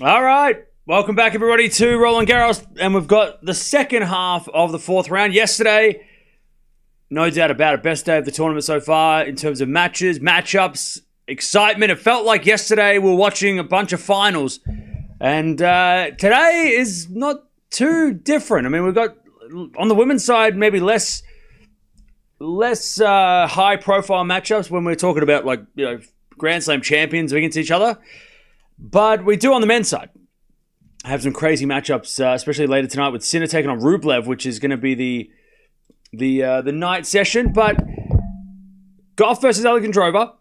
All right. Welcome back, everybody, to Roland Garros. And we've got the second half of the fourth round. Yesterday, no doubt about it, best day of the tournament so far in terms of matches, matchups, excitement. It felt like yesterday we were watching a bunch of finals. And today is not too different. I mean, we've got, on the women's side, maybe less high-profile matchups when we're talking about, like, you know, Grand Slam champions against each other. But we do on the men's side have some crazy matchups, especially later tonight with Sinner taking on Rublev, which is going to be the night session. But Gauff versus Alexandra,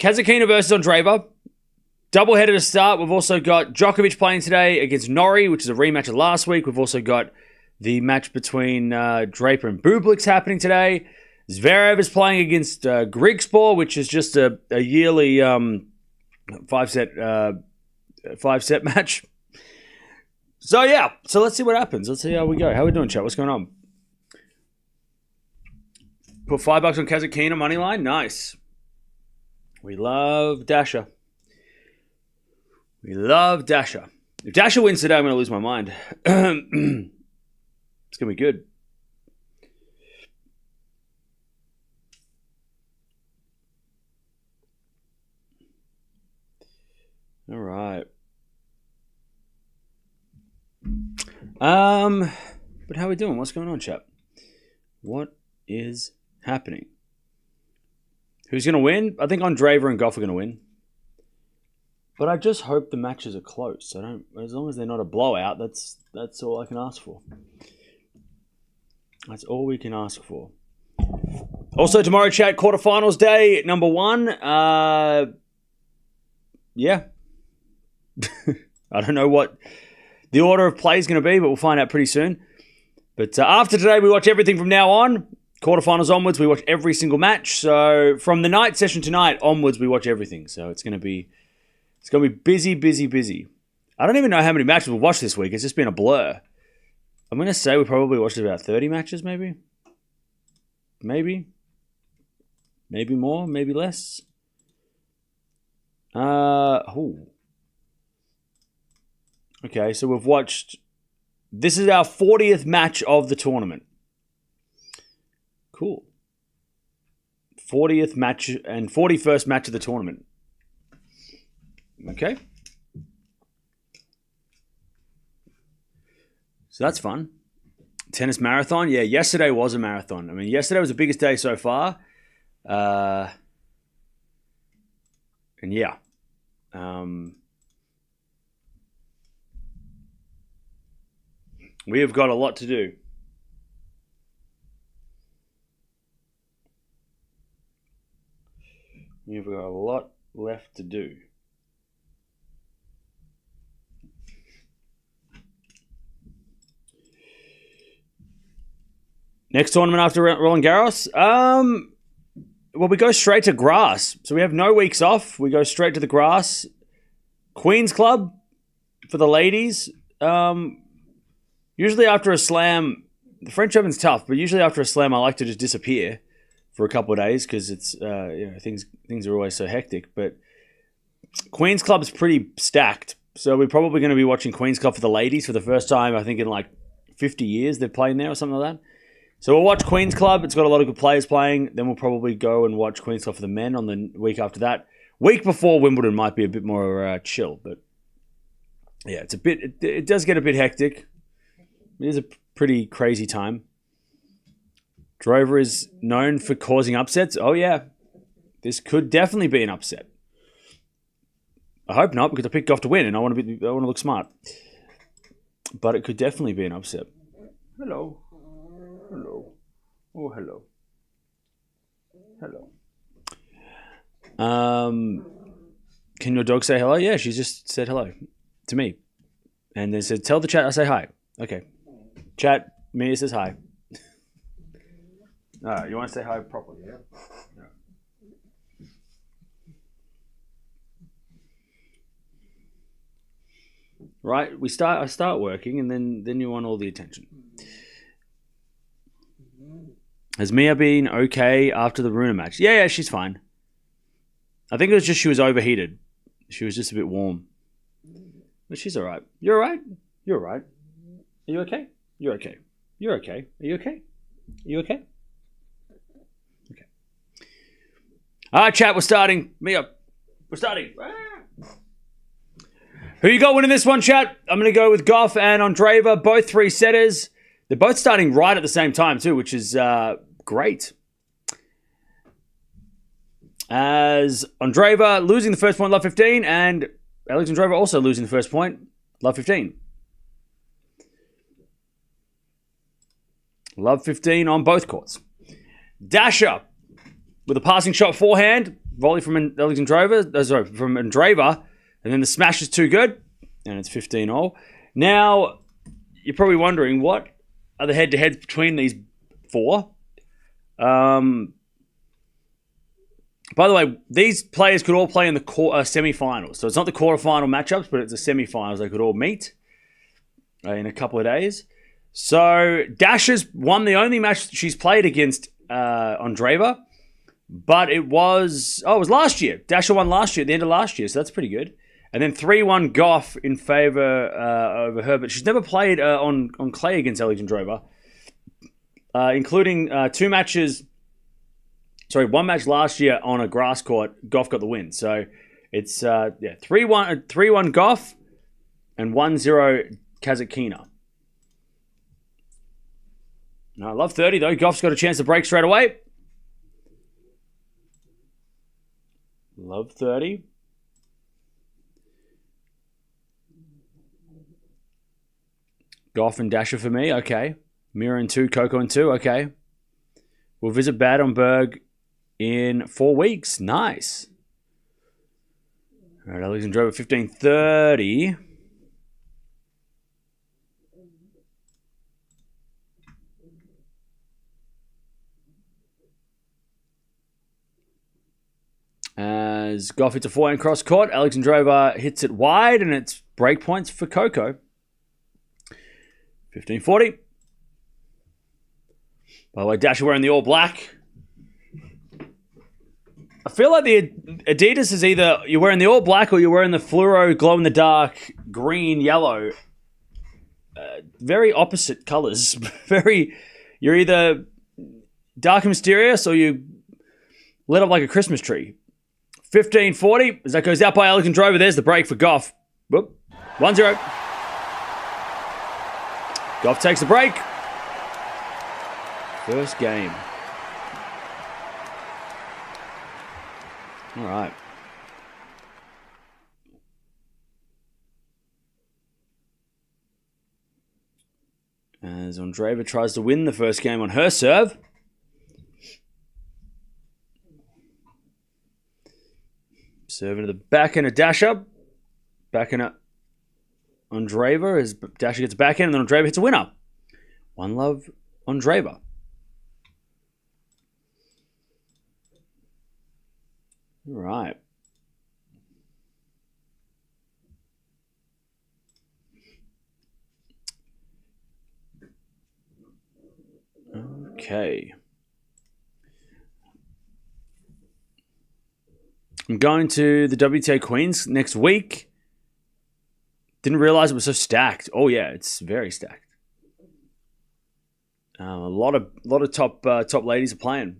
Kasatkina versus Andreeva, doubleheader to start. We've also got Djokovic playing today against Norrie, which is a rematch of last week. We've also got the match between Draper and Bublik's happening today. Zverev is playing against Grigspor, which is just a yearly five-set match. So, yeah. So, let's see what happens. Let's see how we go. How are we doing, chat? What's going on? Put $5 on Kasatkina money line. Nice. We love Dasha. If Dasha wins today, I'm going to lose my mind. It's going to be good. All right. But how are we doing? What's going on, chap? What is happening? Who's going to win? I think Andreeva and Gauff are going to win. But I just hope the matches are close. As long as they're not a blowout, that's all I can ask for. That's all we can ask for. Also, tomorrow, chat, quarterfinals day, number 1. Yeah. I don't know what the order of play is going to be, but we'll find out pretty soon. But after today, we watch everything from now on. Quarterfinals onwards, we watch every single match. So from the night session tonight onwards, we watch everything. So it's going to be busy. I don't even know how many matches we'll watch this week. It's just been a blur. I'm going to say we probably watched about 30 matches, maybe. Maybe more, maybe less. Okay, so we've watched... This is our 40th match of the tournament. Cool. 40th match and 41st match of the tournament. Okay. So that's fun. Tennis marathon. Yeah, yesterday was a marathon. I mean, yesterday was the biggest day so far. And yeah. We have got a lot to do. We've got a lot left to do. Next tournament after Roland Garros? Well, we go straight to grass. So we have no weeks off. We go straight to the grass. Queen's Club for the ladies. Usually after a slam, the French Open's tough, but usually after a slam, I like to just disappear for a couple of days because it's things are always so hectic. But Queen's Club is pretty stacked, so we're probably going to be watching Queen's Club for the ladies for the first time, I think, in like 50 years they're playing there or something like that. So we'll watch Queen's Club. It's got a lot of good players playing. Then we'll probably go and watch Queen's Club for the men on the week after that. Week before Wimbledon might be a bit more chill, but yeah, it does get a bit hectic. It is a pretty crazy time. Drover is known for causing upsets. Oh, yeah. This could definitely be an upset. I hope not, because I picked Gauff to win, and I want to look smart. But it could definitely be an upset. Hello. Oh, hello. Can your dog say hello? Yeah, she just said hello to me. And then said, tell the chat I say hi. Okay. Chat, Mia says hi. You want to say hi properly, yeah? Right, I start working, and then you want all the attention. Has Mia been okay after the Runa match? Yeah, she's fine. I think it was just she was overheated. She was just a bit warm. But she's all right. You're all right? You're all right. Are you okay? You're okay. You're okay. Are you okay? Are you okay? Okay. All right, chat, we're starting. Mia, we're starting. Who you got winning this one, chat? I'm going to go with Gauff and Andreeva, both 3-setters. They're both starting right at the same time, too, which is great. As Andreeva losing the first point, love 15, and Alexandra Eala also losing the first point, love 15. Love 15 on both courts. Dasher with a passing shot forehand, volley from Andreeva, and then the smash is too good, and it's 15-all. Now, you're probably wondering, what are the head-to-heads between these four? By the way, these players could all play in the semi-finals. So it's not the quarterfinal matchups, but it's the semi-finals. They could all meet in a couple of days. So Dasha's won the only match she's played against Andreeva, but it was last year. Dasha won last year, at the end of last year, so that's pretty good. And then 3-1 Gauff in favor over her, but she's never played on clay against Alexandra Eala, including one match last year on a grass court. Gauff got the win. So it's 3-1 Gauff and 1-0 Kasatkina. No, I love 30 though. Gauff's got a chance to break straight away. Love 30. Gauff and Dasher for me. Okay. Mirra and 2, Coco and 2. Okay. We'll visit Bad on Berg in 4 weeks. Nice. All right, Alexandra 15-30. As Gauff hits a forehand cross court, Alexandra hits it wide, and it's break points for Coco. 15-40. By the way, Dasher wearing the all black. I feel like the Adidas is either you're wearing the all black or you're wearing the fluoro glow in the dark green, yellow. Very opposite colors. You're either dark and mysterious or you lit up like a Christmas tree. 15-40 as that goes out by Alexandra. There's the break for Gauff. Whoop. 1-0. Gauff takes the break. First game. All right. As Andreeva tries to win the first game on her serve. Serving to the backhand of Dasher. Backhand of Andreeva as Dasher gets a backhand and then Andreeva hits a winner. 1-love Andreeva. All right. Okay. I'm going to the WTA Queens next week. Didn't realize it was so stacked. Oh yeah, it's very stacked. A lot of top ladies are playing.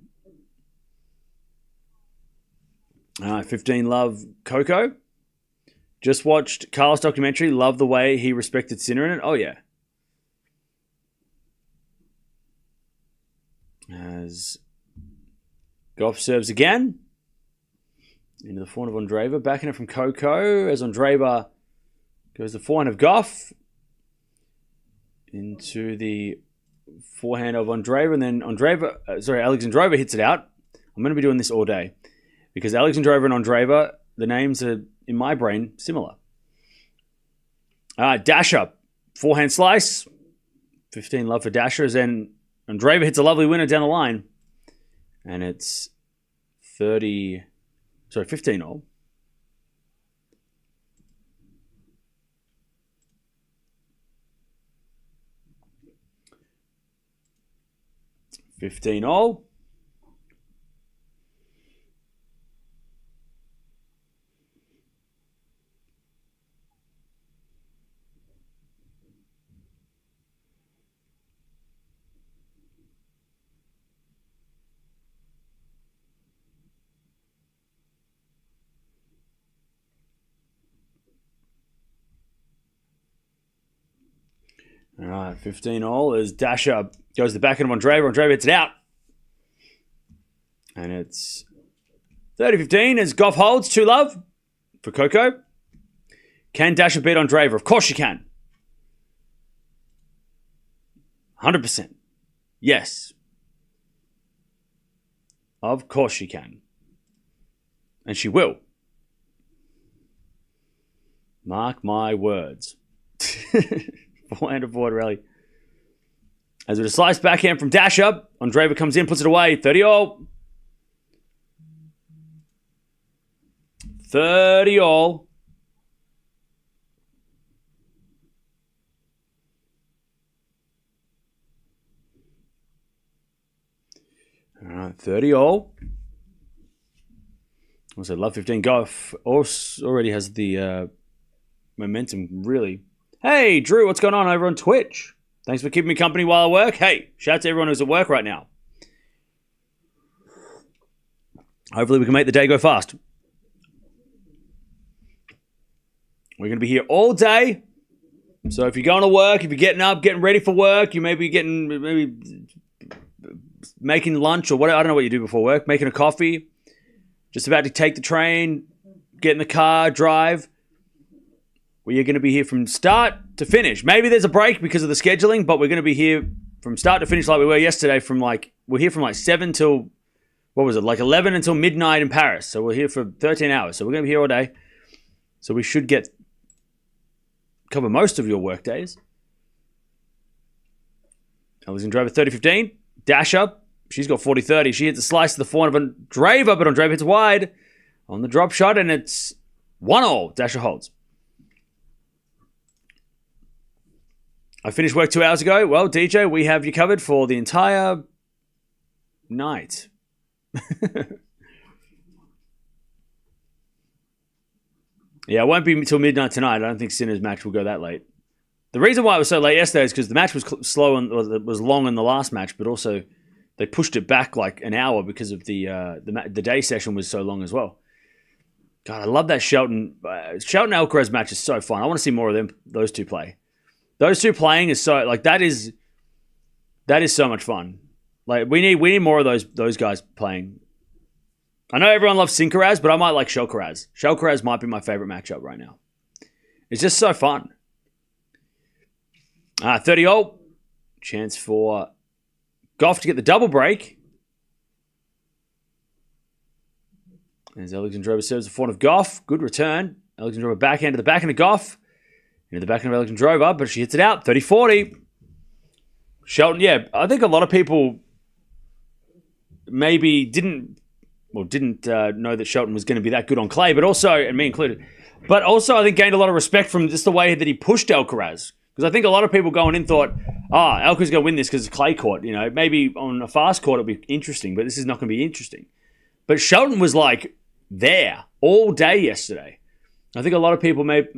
15 love Coco. Just watched Carlos' documentary. Love the way he respected Sinner in it. Oh yeah. As Gauff serves again. Into the forehand of Andreeva. Backing it from Coco as Andreeva goes the forehand of Gauff. Into the forehand of Andreeva. And then Alexandra hits it out. I'm going to be doing this all day. Because Alexandra and Andreeva, the names are, in my brain, similar. Dasher. Forehand slice. 15 love for Dasher. Then Andreeva hits a lovely winner down the line. And it's 15-all. All right, 15 all as Dasha goes to the backhand of Andreeva. Andreeva hits it out. And it's 30-15 as Gauff holds 2-love for Coco. Can Dasha beat Andreeva? Of course she can. 100%. Yes. Of course she can. And she will. Mark my words. Forehand of forward rally. As with a slice backhand from Dasha, Andreeva comes in, puts it away. 30-all. 30-all. All right, 30-all. Also, love 15. Gauff already has the momentum, really. Hey, Drew, what's going on over on Twitch? Thanks for keeping me company while I work. Hey, shout out to everyone who's at work right now. Hopefully we can make the day go fast. We're going to be here all day. So if you're going to work, if you're getting up, getting ready for work, you may be making lunch or whatever. I don't know what you do before work. Making a coffee. Just about to take the train, get in the car, drive. We are going to be here from start to finish. Maybe there's a break because of the scheduling, but we're going to be here from start to finish like we were yesterday. We're here from 7 till, 11 until midnight in Paris. So we're here for 13 hours. So we're going to be here all day. So we should cover most of your work days. Alexandra Eala 30-15. Dasha. She's got 40-30. She hits a slice to the forehand of Andreeva, but Andreeva hits wide on the drop shot, and it's 1-all. Dasha holds. I finished work 2 hours ago. Well, DJ, we have you covered for the entire night. Yeah, it won't be until midnight tonight. I don't think Sinner's match will go that late. The reason why it was so late yesterday is because the match was slow and was long in the last match, but also they pushed it back like an hour because of the day session was so long as well. God, I love that Shelton Alcaraz match is so fun. I want to see more of those two play. Those two playing is so that is so much fun. Like we need more of those guys playing. I know everyone loves Sinkeraz, but I might like Shelkeraz. Shelkeraz might be my favorite matchup right now. It's just so fun. 30-all. Chance for Gauff to get the double break. As Alexandra serves the forehand of Gauff. Good return. Alexandra backhand to the backhand of Gauff. Into the backhand of Alexandra, but she hits it out. 30-40. Shelton, yeah, I think a lot of people maybe didn't know that Shelton was going to be that good on clay, but also, and me included, but also I think gained a lot of respect from just the way that he pushed Alcaraz. Because I think a lot of people going in thought, Alcaraz going to win this because it's clay court. Maybe on a fast court it'll be interesting, but this is not going to be interesting. But Shelton was there all day yesterday. I think a lot of people may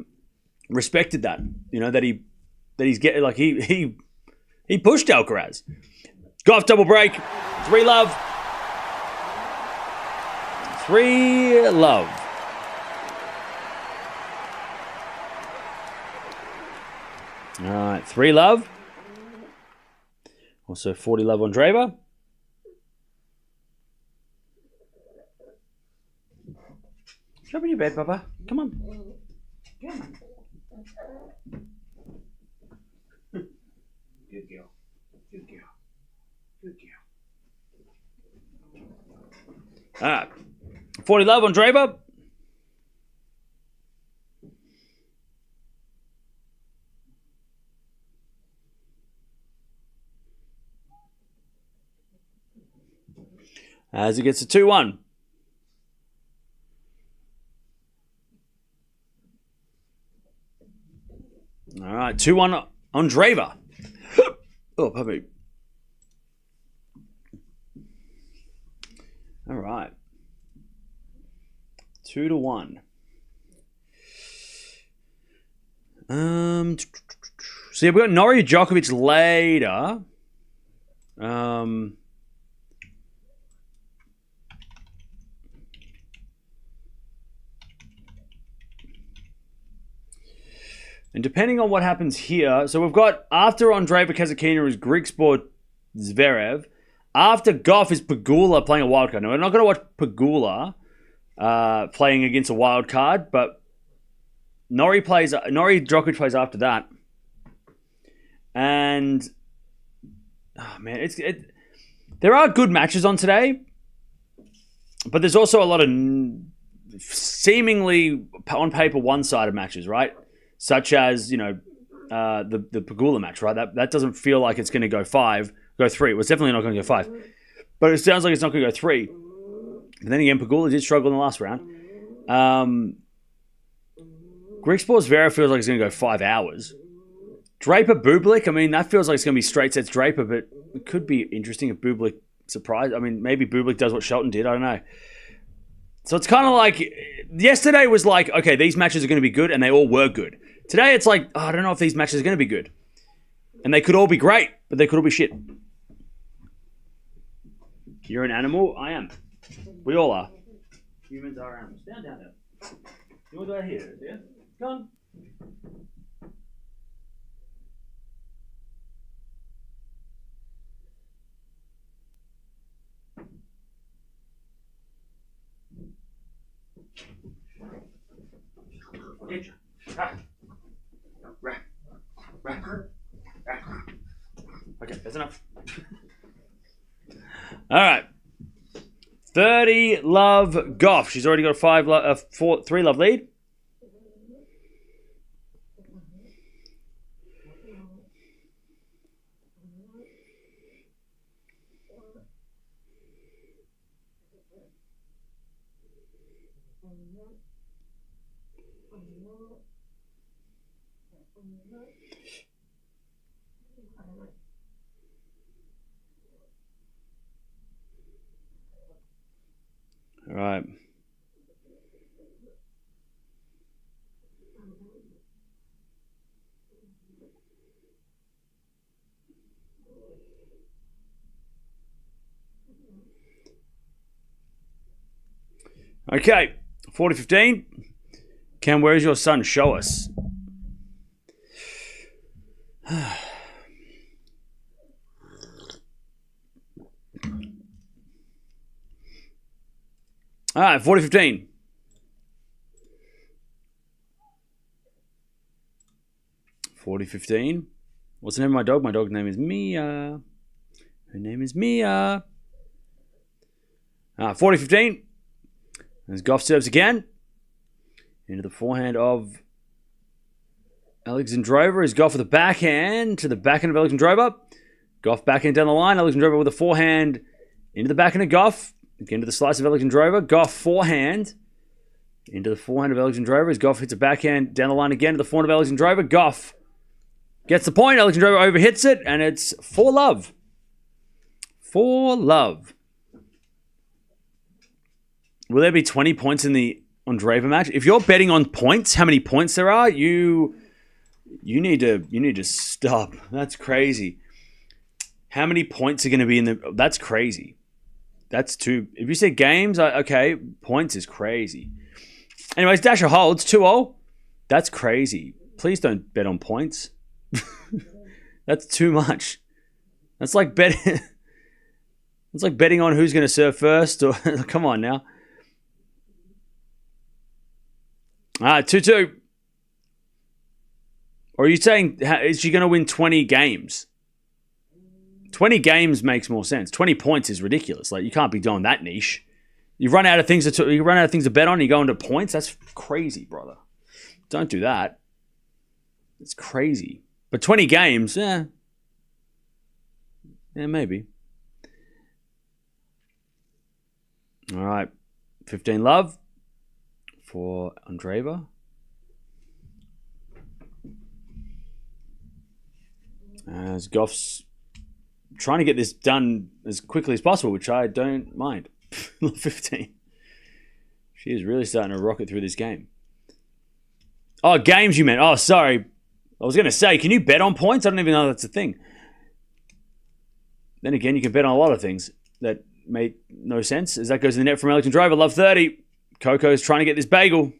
respected that. That he's getting he pushed Alcaraz. Gauff double break. 3-love. 3-love. All right, 3-love. Also 40-love on Andreeva. Jump in your bed, Papa. Come on. Come on. Good girl. Good girl. Good girl. All right. 40-love on Andreeva. As it gets to 2-1. All right, 2-1 on Andreeva. Oh, puppy. All right. 2-1. So yeah, we've got Novak Djokovic later. And depending on what happens here, so we've got after Andreeva Kasatkina is Grigspor Zverev. After Gauff is Pegula playing a wild card. Now, we're not going to watch Pegula playing against a wild card, but Nori Djokovic plays after that. And oh man, there are good matches on today, but there's also a lot of seemingly on paper one-sided matches, right? Such as, the Pegula match, right? That doesn't feel like it's going to go 5, go 3. Well, it's definitely not going to go 5. But it sounds like it's not going to go 3. But then again, Pegula did struggle in the last round. Grigspor Zverev feels like it's going to go 5 hours. Draper Bublik, I mean, that feels like it's going to be straight sets Draper, but it could be interesting if Bublik surprised. I mean, maybe Bublik does what Shelton did. I don't know. So it's kind of like, yesterday was like, okay, these matches are going to be good, and they all were good. Today it's like, I don't know if these matches are going to be good. And they could all be great, but they could all be shit. You're an animal? I am. We all are. Humans are animals. Down. You want to go here, yeah? Go on. Get you. Okay, that's enough. All right. 30 love Gauff. She's already got a 3 love lead. All right. Okay, 40-15. Cam, where is your son? Show us. All right, 40-15. What's the name of my dog? My dog's name is Mia. Her name is Mia. 40-15. As Gauff serves again. Into the forehand of Alexandrova. Is Gauff with a backhand to the backhand of Alexandrova. Gauff backhand down the line. Alexandrova with a forehand into the backhand of Gauff. Again to the slice of Alexandrova. Gauff forehand. Into the forehand of Alexandrova. As Gauff hits a backhand down the line again to the forehand of Alexandrova. Gauff gets the point. Alexandrova overhits it. And it's 4 love. 4 love. Will there be 20 points in the Andreeva match? If you're betting on points, how many points there are, you need to stop. That's crazy. How many points are going to be in the... That's crazy. That's too... If you say games, okay, points is crazy. Anyways, Dasher holds 2-0. That's crazy. Please don't bet on points. That's too much. That's like betting... It's like betting on who's going to serve first. Or come on now. 2-2. Or are you saying, is she going to win 20 games? 20 games makes more sense. 20 points is ridiculous. Like, you can't be doing that niche. You run out of things to bet on. You go into points. That's crazy, brother. Don't do that. It's crazy. But 20 games, yeah, maybe. All right, 15 love for Andreeva. As Gauff's trying to get this done as quickly as possible, which I don't mind. 15. She is really starting to rocket through this game. Oh, games you meant. Oh, sorry. I was going to say, can you bet on points? I don't even know that's a thing. Then again, you can bet on a lot of things that make no sense. As that goes in the net from Alexandrova. Love 30. Coco's trying to get this bagel.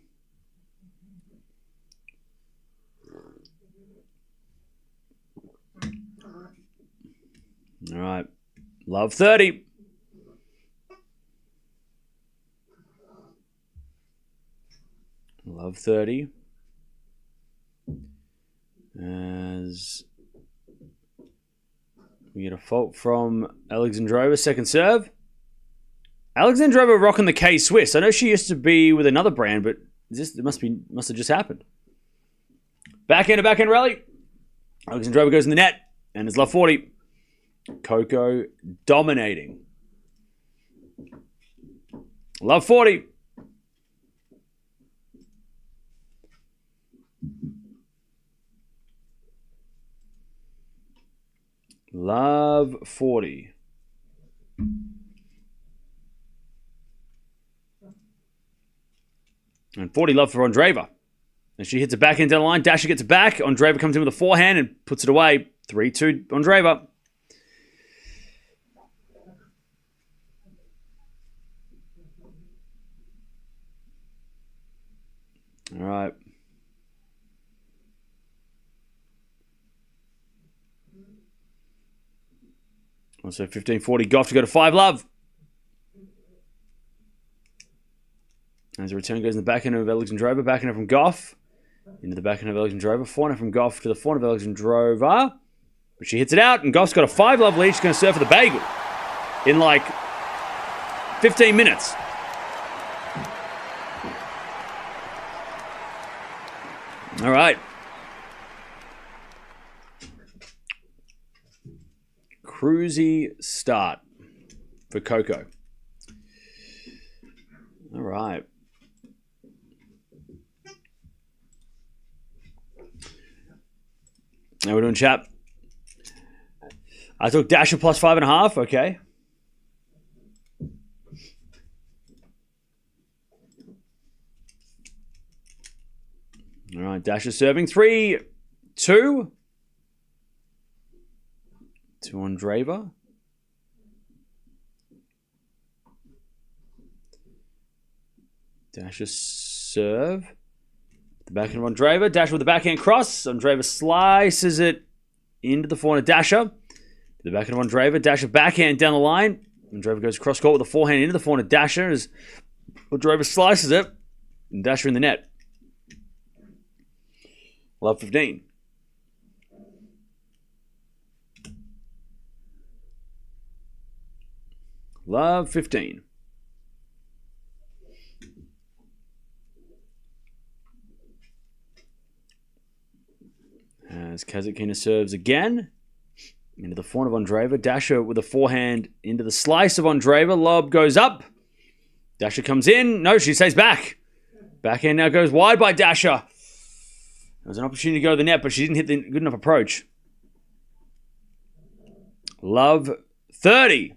All right. Love 30. Love 30. As we get a fault from Alexandrova, second serve. Alexandrova rocking the K-Swiss. I know she used to be with another brand, but it must have just happened. Backhand rally. Alexandrova goes in the net, and it's love 40. Coco dominating. Love 40. Love 40. And 40 love for Andreeva. And she hits a backhand down the line. Dasha gets it back. Andreeva comes in with a forehand and puts it away. 3-2 Andreeva. All right. Also 15-40 Gauff to go to 5 love. As the return goes in the backhand of Alexandrova. Backhand from Gauff. Into the backhand of Alexandrova. Forehand from Gauff to the forehand of Alexandrova. But she hits it out, and Gauff's got a 5 love lead. She's going to serve for the bagel in like 15 minutes. All right. Cruisy start for Coco. All right. Now we're doing chat. I took Dasha plus 5.5. Okay. All right. Dasha serving 3-2. To Andreeva. Dasha serve. The backhand of Andreeva. Dasha with the backhand cross. Andreeva slices it into the forehand of Dasha. The backhand of Andreeva. Dasha backhand down the line. Andreeva goes cross court with the forehand into the forehand of Dasha as Andreeva slices it. And Dasha in the net. Love 15. Love 15. As Kasatkina serves again. Into the forehand of Andreeva. Dasha with a forehand into the slice of Andreeva. Lob goes up. Dasha comes in. No, she stays back. Backhand now goes wide by Dasha. There was an opportunity to go to the net, but she didn't hit the good enough approach. Love 30.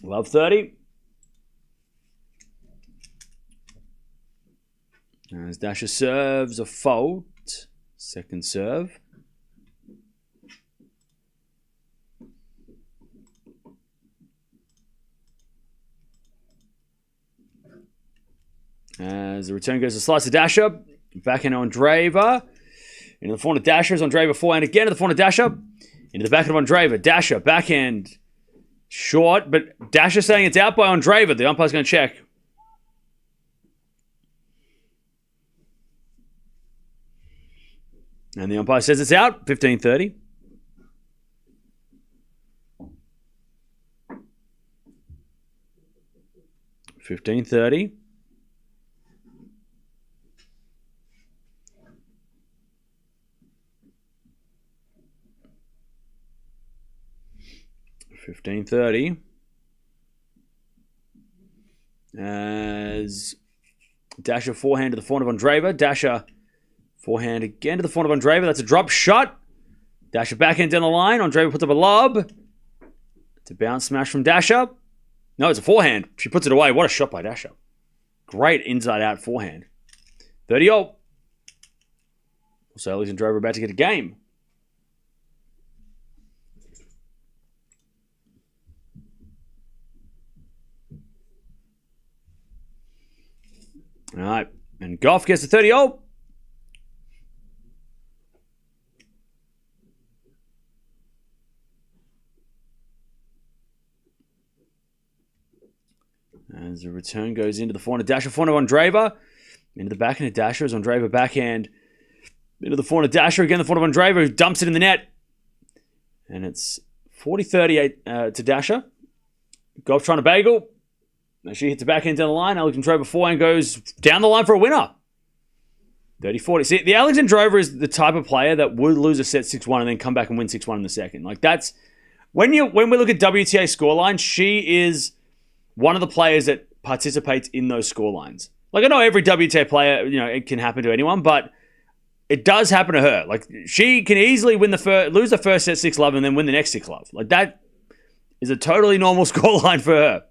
Love 30. As Dasha serves a fault. Second serve. As the return goes to slice of Dasha. Backhand Andreeva. Into the forehand of Dasha. Andreeva forehand again to the forehand of Dasha. Into the backhand of Andreeva. Dasha backhand short. But Dasha saying it's out by Andreeva. The umpire's going to check. And the umpire says it's out. 15-30. $15-30. $15-30. As Dasha forehand to the forehand of Andreeva. Dasha forehand again to the forehand of Andreeva. That's a drop shot. Dasha backhand down the line. Andreeva puts up a lob. It's a bounce smash from Dasha. No, it's a forehand. She puts it away. What a shot by Dasha. Great inside-out forehand. 30-all. So Alexandrova about to get a game. All right. And Gauff gets the 30-all. As the return goes into the forehand of Dasha. Forehand of Andreeva. Into the backhand of Dasha as Andreeva backhand. Into the forehand of Dasha. Again, the forehand of Andreeva, who dumps it in the net. And it's 40-38 to Dasha. Gauff trying to bagel. Now she hits the backhand down the line. Alexandrova forehand goes down the line for a winner. 30-40. See, the Alexandrova is the type of player that would lose a set 6-1 and then come back and win 6-1 in the second. Like, that's... When we look at WTA scorelines, she is one of the players that participates in those scorelines. Like, I know every WTA player, it can happen to anyone, but it does happen to her. Like, she can easily lose the first set 6-love and then win the next 6-love. Like, that is a totally normal scoreline for her.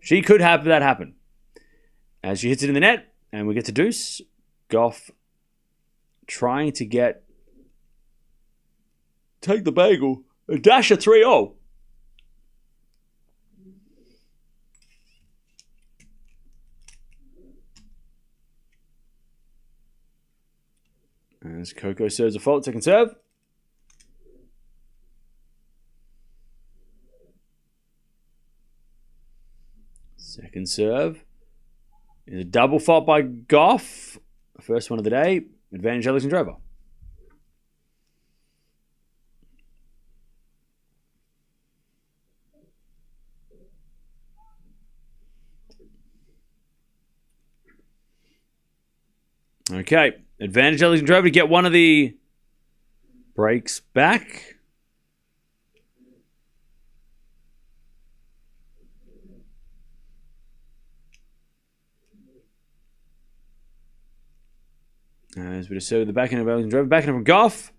She could have that happen. As she hits it in the net, and we get to deuce. Gauff trying to take the bagel. Dasha 3-0. As Coco serves a fault, second serve. Second serve is a double fault by Gauff. First one of the day. Advantage Alexandrova. Okay. Advantage Alexandrova to get one of the breaks back. As we just said, the backhand of Alexandrova. Backhand of Gauff.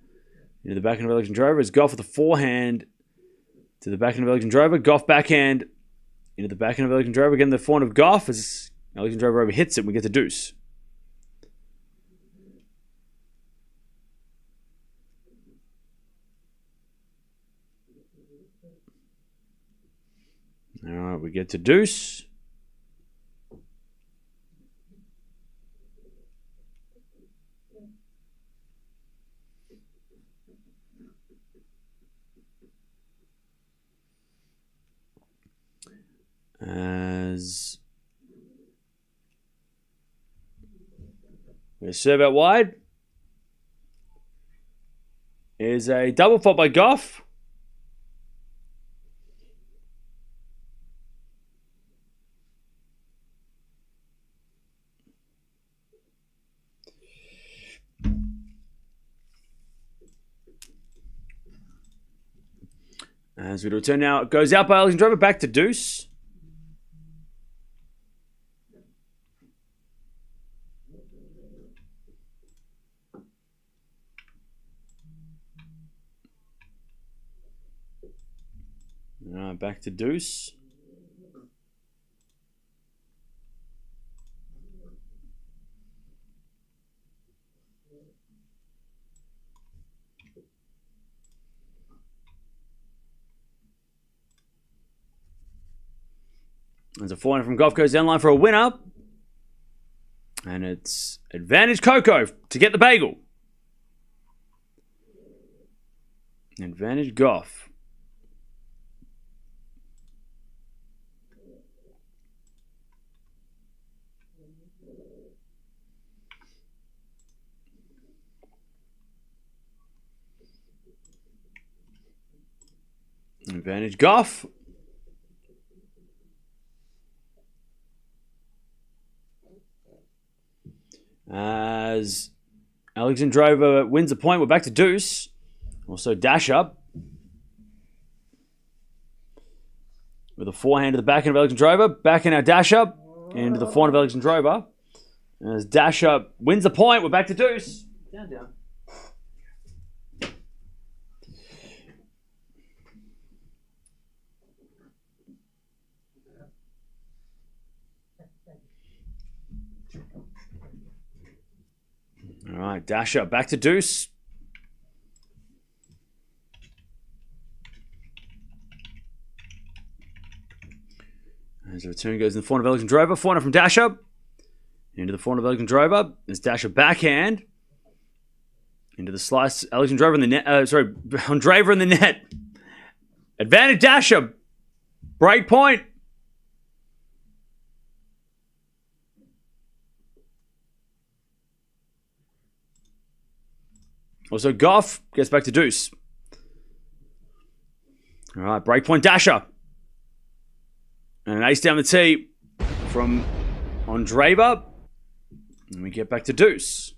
Into the backhand of Alexandrova. As Gauff with the forehand to the backhand of Alexandrova. Gauff backhand into the backhand of Alexandrova. Again, the forehand of Gauff as Alexandrova over hits it. And we get the deuce. All right, we get to deuce. As we serve out wide is a double fault by Gauff. As we return now, it goes out by Alexandrova, back to deuce. Back to deuce. There's a forehand from Gauff, goes down line for a winner. And it's advantage Coco to get the bagel. Advantage Gauff. Advantage Gauff. As Alexandrova wins the point, we're back to deuce. Also dash up. With a forehand to the backhand of Alexandrova. Backhand now dash up. Into the forehand of Alexandrova. As dash up wins the point, we're back to deuce. Down, down. All right, dash up, back to deuce. As the return goes in the forehand of Alexandrova. Forehand from dash up. Into the forehand of Alexandrova. There's Dasha backhand. Into the slice. Alexandrova in the net. Andreeva in the net. Advantage Dasha. Break point. Also, Gauff gets back to deuce. All right, break point Dasha. And an ace down the tee from Andreeva. And we get back to deuce.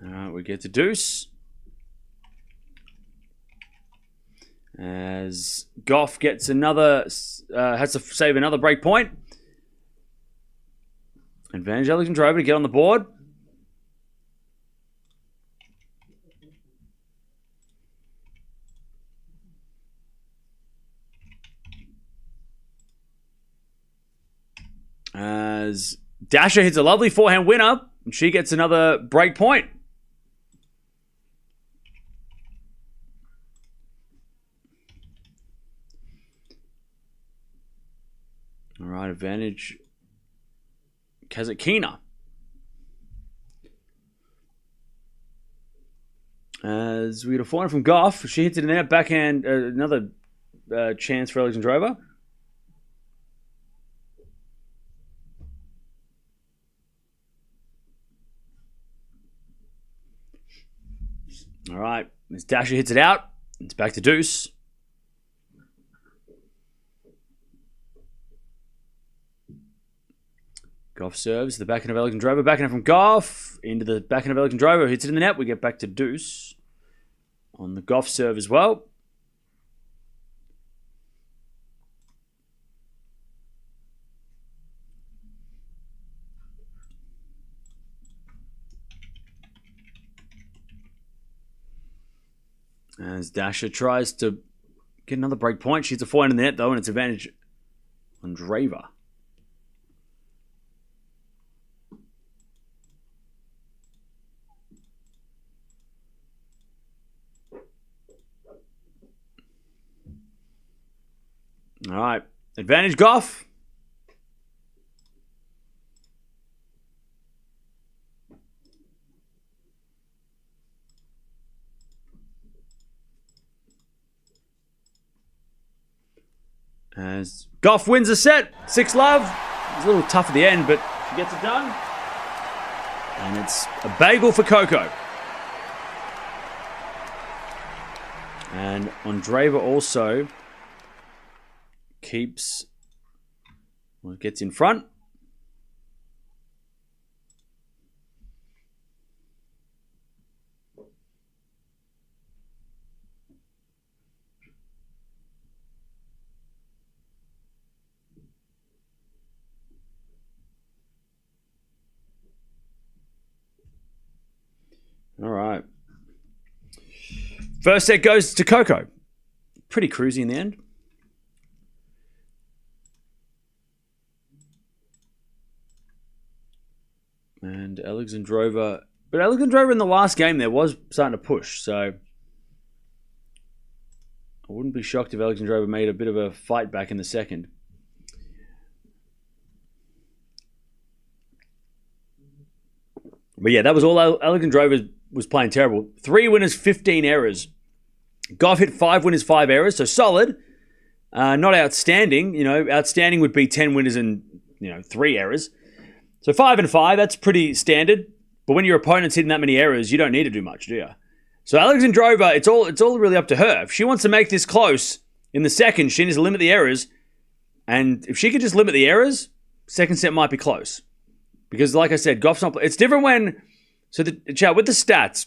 All right, we get to deuce. As Gauff gets another, has to save another break point. Advantage Alexandrova to get on the board. As Dasha hits a lovely forehand winner, and she gets another break point. All right, advantage Kasatkina. As we get a forehand from Gauff, she hits it in there. Backhand, another chance for Alexandrova. All right, as Dasha hits it out, it's back to deuce. Gauff serves the backhand of Alexandrova. Backhand from Gauff into the backhand of Alexandrova. Hits it in the net. We get back to deuce on the Gauff serve as well. As Dasha tries to get another break point. She hits a forehand in the net though, and it's advantage Andreeva. All right. Advantage Gauff. As Gauff wins the set. 6-love. It's a little tough at the end, but she gets it done. And it's a bagel for Coco. And Andreeva also keeps, well, gets in front. All right. First set goes to Coco. Pretty cruisy in the end. And Alexandrova, but Alexandrova in the last game there was starting to push, so I wouldn't be shocked if Alexandrova made a bit of a fight back in the second. But yeah, that was all. Alexandrova was playing terrible. 3 winners, 15 errors. Gauff hit 5 winners, 5 errors, so solid. Not outstanding. You know, outstanding would be 10 winners and 3 errors. So 5 and 5, that's pretty standard. But when your opponent's hitting that many errors, you don't need to do much, do you? So Alexandrova, it's all really up to her. If she wants to make this close in the second, she needs to limit the errors. And if she could just limit the errors, second set might be close. Because like I said, Gauff's not... It's different when... So with the stats,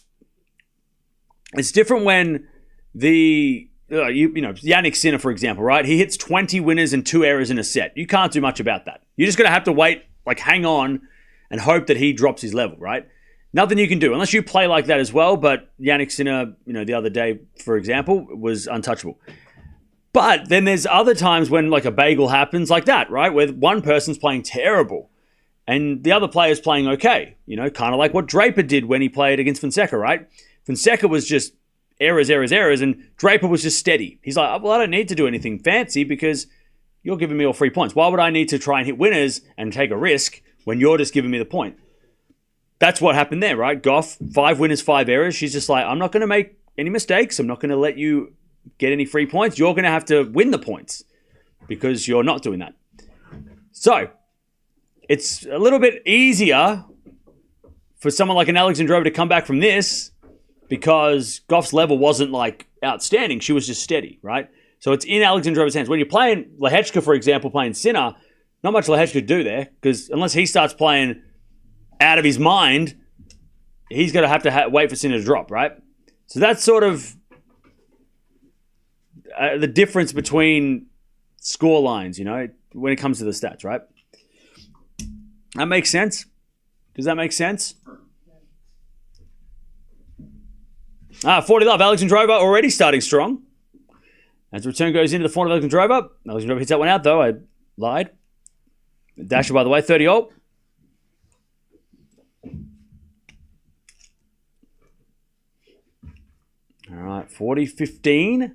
it's different when Jannik Sinner, for example, right? He hits 20 winners and 2 errors in a set. You can't do much about that. You're just going to have to wait, hang on and hope that he drops his level, right? Nothing you can do unless you play like that as well. But Jannik Sinner, the other day, for example, was untouchable. But then there's other times when a bagel happens like that, right? Where one person's playing terrible and the other player's playing okay. Kind of like what Draper did when he played against Fonseca, right? Fonseca was just errors, and Draper was just steady. He's like, well, I don't need to do anything fancy because you're giving me all 3 points. Why would I need to try and hit winners and take a risk when you're just giving me the point? That's what happened there, right? Gauff, 5 winners, 5 errors. She's just like, I'm not going to make any mistakes. I'm not going to let you get any free points. You're going to have to win the points because you're not doing that. So, it's a little bit easier for someone like an Alexandra Eala to come back from this because Gauff's level wasn't like outstanding. She was just steady, right? So it's in Alexandra Eala's hands. When you're playing Lehechka, for example, playing Sinner, not much Lehechka could do there because unless he starts playing out of his mind, he's going to have to wait for Sinner to drop, right? So that's sort of the difference between score lines, when it comes to the stats, right? That makes sense. Does that make sense? 40 love. Alexandra Eala already starting strong. As the return goes into the forehand of Alexandra Eala. Alexandra Eala hits that one out, though. I lied. Dasher, by the way, 30 all. All right, 40-15.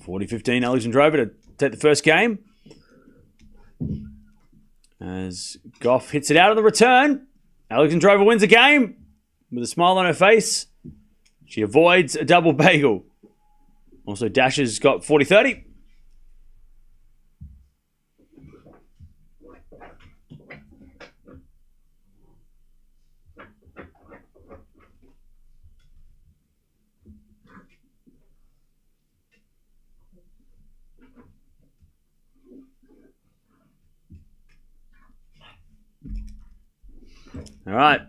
Alexandra Eala to take the first game. As Gauff hits it out on the return. Alexandra Eala wins the game with a smile on her face. She avoids a double bagel. Also, Dasher's got 40-30. All right.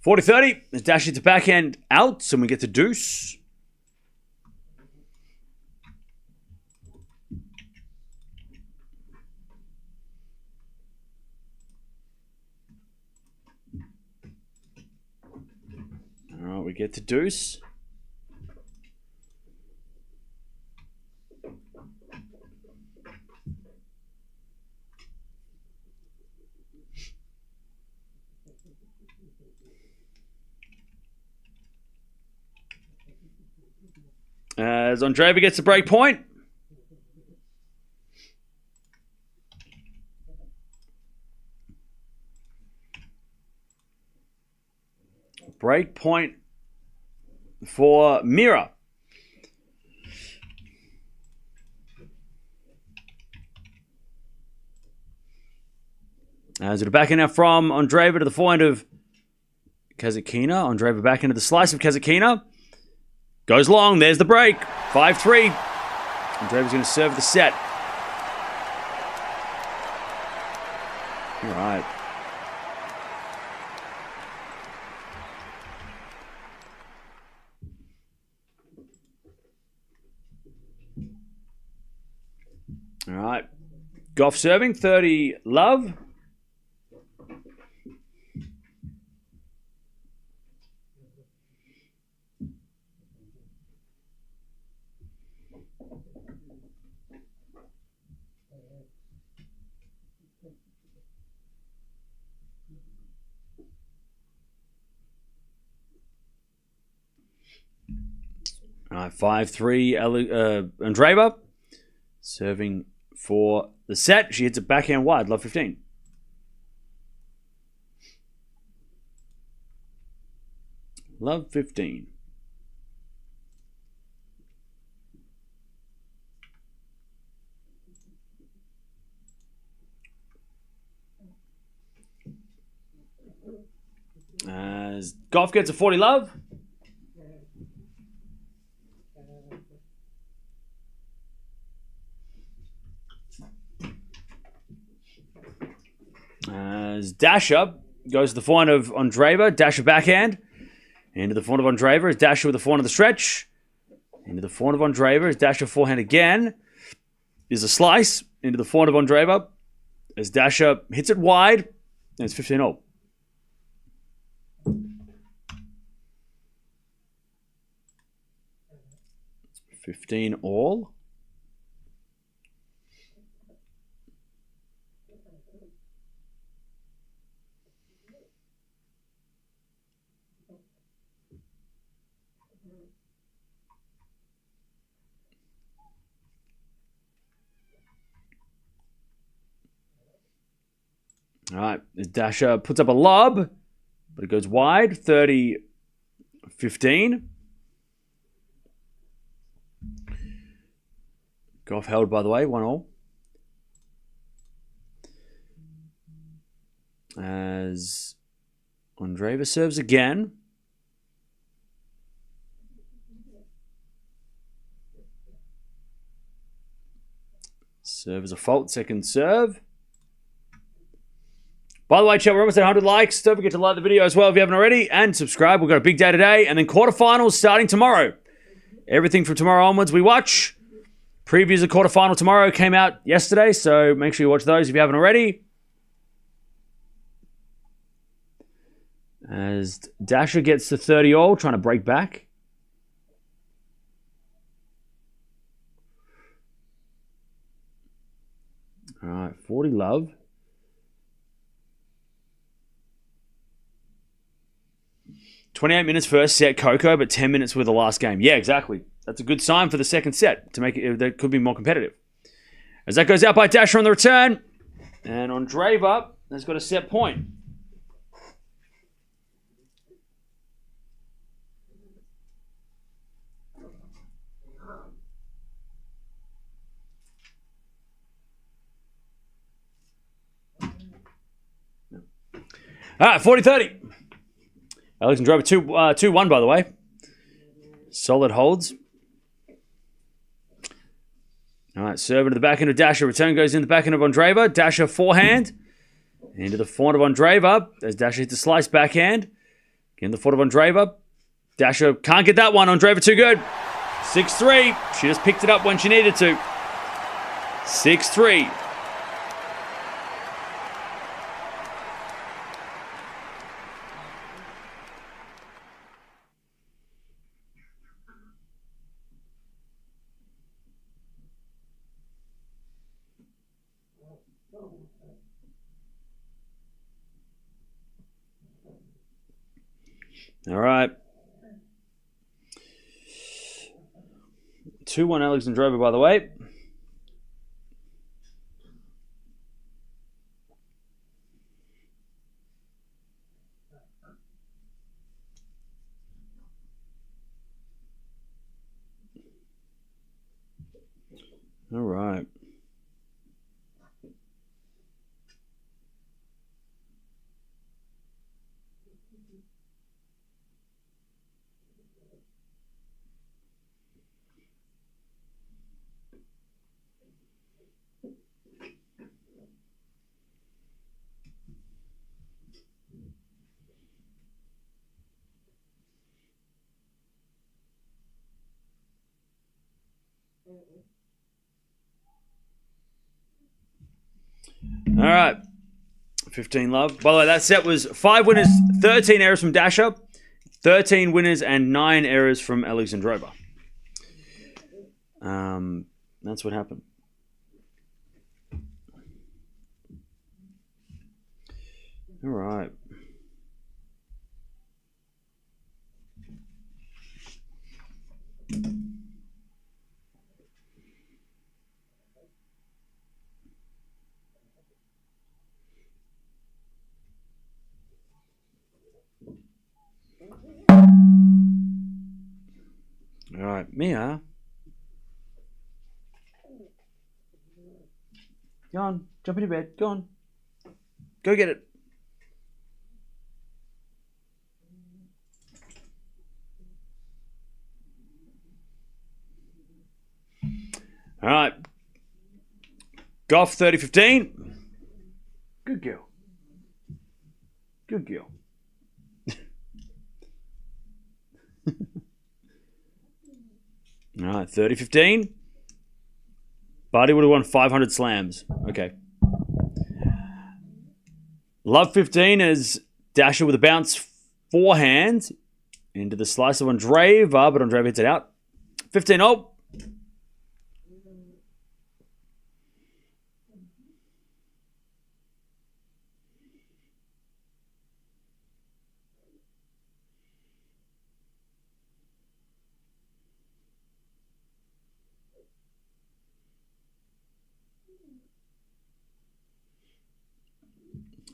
$40-30. As Dash hits a backhand out, and we get to deuce. All right, we get to deuce. As Andreeva gets the break point. Break point for Mirra. As it a backhand now from Andreeva to the forehand of Kasatkina. Andreeva back into the slice of Kasatkina. Goes long. There's the break. 5-3. Andreeva's going to serve the set. All right. All right. Gauff serving. 30 love. All right, 5-3, Andreeva serving for the set. She hits it backhand wide, love 15. Love 15. As Gauff gets a 40 love. As Dasher goes to the forehand of Andreeva. Dasher backhand. Into the forehand of Andreeva. As Dasher with the forehand of the stretch. Into the forehand of Andreeva. As Dasher forehand again. Is a slice. Into the forehand of Andreeva. As Dasher hits it wide. And it's 15-all. 15 all. All right, Dasha puts up a lob, but it goes wide, 30-15. Gauff held, by the way, 1-all. As Andreeva serves again. Serve is a fault, second serve. By the way, chat, we're almost at 100 likes. Don't forget to like the video as well if you haven't already. And subscribe. We've got a big day today. And then quarterfinals starting tomorrow. Everything from tomorrow onwards we watch. Previews of quarterfinal tomorrow came out yesterday. So make sure you watch those if you haven't already. As Dasha gets to 30 all, trying to break back. All right, 40 love. 28 minutes first set, Coco, but 10 minutes with the last game. Yeah, exactly. That's a good sign for the second set to make it that could be more competitive. As that goes out by Dasha on the return. And Andreeva has got a set point. All right, 40-30. Alexandra Eala 2-1, by the way. Solid holds. All right, serve into the backhand of Dasha. Return goes in the backhand of Andreeva. Dasha forehand. Into the forehand of Andreeva. As Dasha hits the slice backhand. Again, the foot of Andreeva. Dasha can't get that one. Andreeva too good. 6-3. She just picked it up when she needed to. 6-3. All right. 2-1 Alexandra, by the way. All right. All right. 15 love. By the way, that set was 5 winners, 13 errors from Dasha, 13 winners, and 9 errors from Alexandrova. That's what happened. All right. All right, Mia. Go on, jump into bed. Go on. Go get it. All right. Gauff 30-15. Good girl. Good girl. All right, 30-15. Barty would have won 500 slams. Okay. Love 15 as Dasha with a bounce forehand into the slice of Andreeva, but Andreeva hits it out. 15-0.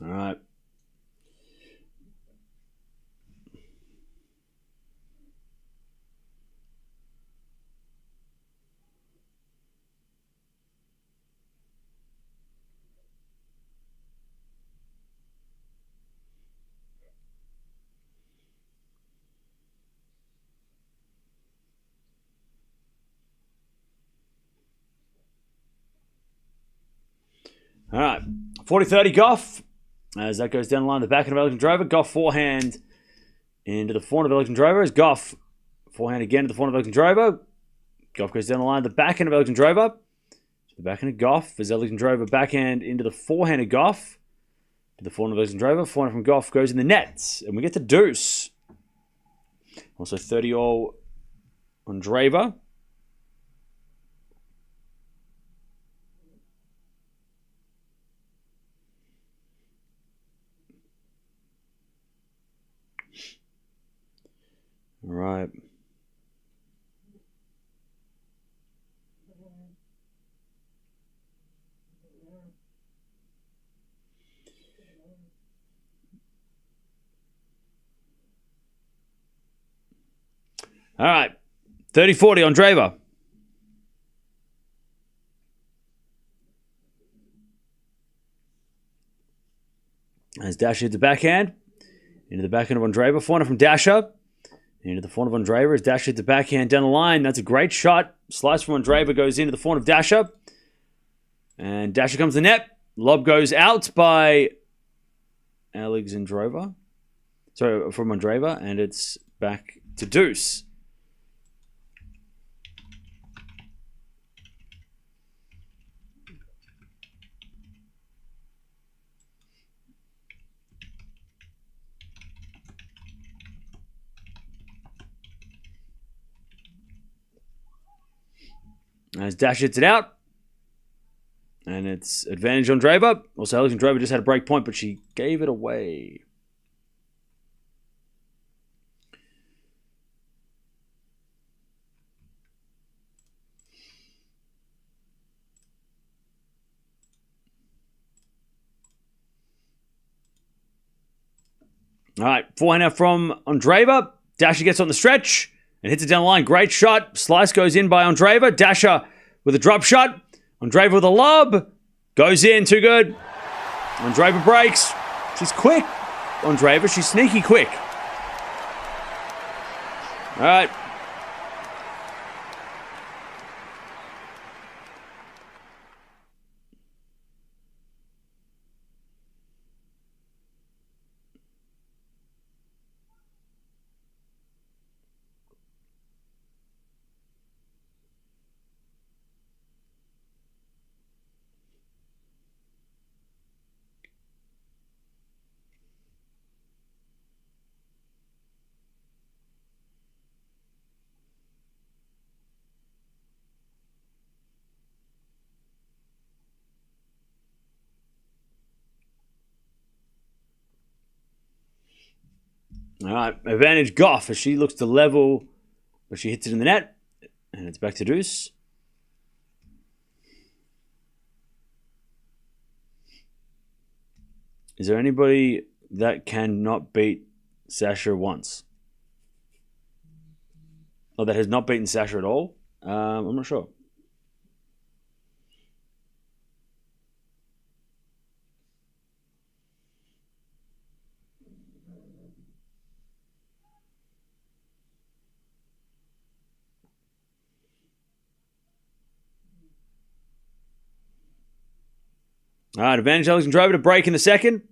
All right. All right. 40-30 Gauff. As that goes down the line, the backhand of Alexandra Eala. Gauff forehand into the forehand of Alexandra Eala. As Gauff forehand again to the forehand of Alexandra Eala. Gauff goes down the line, the backhand of Alexandra Eala. The backhand of Gauff as Alexandra Eala backhand into the forehand of Gauff. To the forehand of Alexandra Eala. Forehand from Gauff goes in the nets. And we get the deuce. Also 30-all Andreeva. All right. All right. 30-40 Andreeva. As Dasha hits the backhand. Into the backhand of Andreeva. Forehand from Dasha. Into the forehand of Andreeva as Dasha hits the backhand down the line. That's a great shot. Slice from Andreeva goes into the forehand of Dasha. And Dasha comes to the net. Lob goes out by Alexandrova. Sorry, from Andreeva. And it's back to deuce. As Dash hits it out. And it's advantage on Andreeva. Also, Alexandrova just had a break point, but she gave it away. All right, forehand out from Andreeva. Dasha gets on the stretch and hits it down the line. Great shot. Slice goes in by Andreeva. Dasha with a drop shot. Andreeva with a lob. Goes in. Too good. Andreeva breaks. She's quick. Andreeva. She's sneaky quick. All right. All right, advantage Gauff as she looks to level, but she hits it in the net, and it's back to deuce. Is there anybody that cannot beat Sasha once? Or that has not beaten Sasha at all? I'm not sure. All right, advantage Alexandrova to break in the second.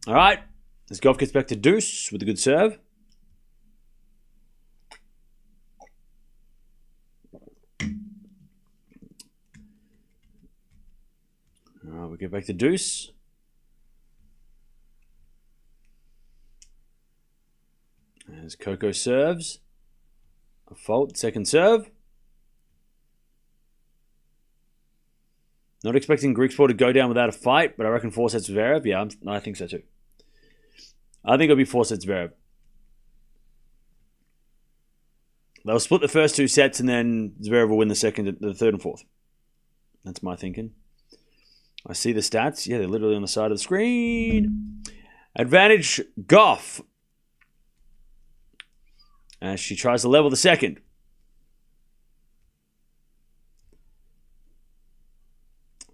All right, as Gauff gets back to deuce with a good serve. We get back to deuce. As Coco serves. A fault, second serve. Not expecting Griekspoor to go down without a fight, but I reckon 4 sets Zverev. Yeah, I think so too. I think it'll be 4 sets Zverev. They'll split the first 2 sets, and then Zverev will win the third and fourth. That's my thinking. I see the stats. Yeah, they're literally on the side of the screen. Advantage Gauff, as she tries to level the second.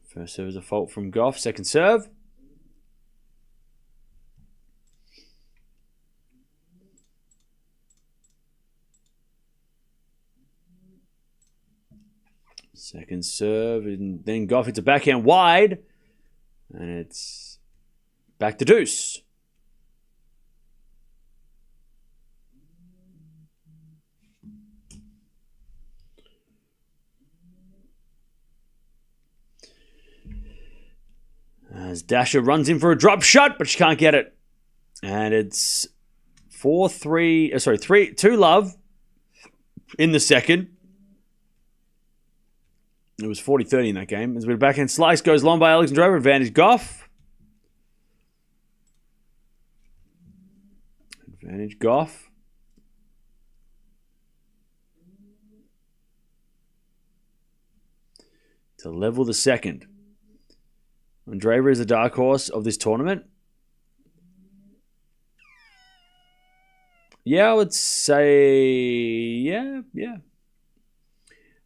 First serve is a fault from Gauff. Second serve. Second serve, and then Gauff hits a backhand wide, and it's back to deuce. As Dasha runs in for a drop shot, but she can't get it. And it's 2-love in the second. It was 40-30 in that game. There's a bit of backhand slice, goes long by Alexandra Eala, advantage Gauff. Advantage Gauff. To level the second. Andreeva is a dark horse of this tournament. Yeah, I would say, yeah.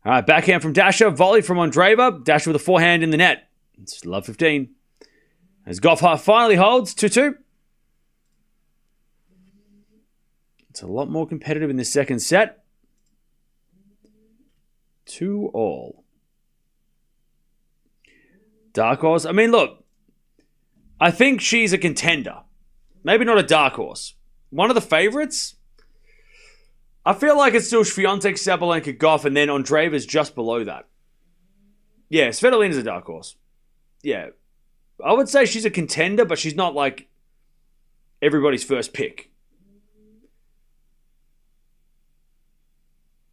All right, backhand from Dasha, volley from Andreeva. Dasha with a forehand in the net. It's love 15. As Gauff finally holds 2-2. It's a lot more competitive in this second set. 2-all. Dark horse. I mean, look. I think she's a contender. Maybe not a dark horse. One of the favorites. I feel like it's still Swiatek, Sabalenka, Gauff, and then Andreeva's just below that. Yeah, Svitolina's a dark horse. Yeah. I would say she's a contender, but she's not like everybody's first pick.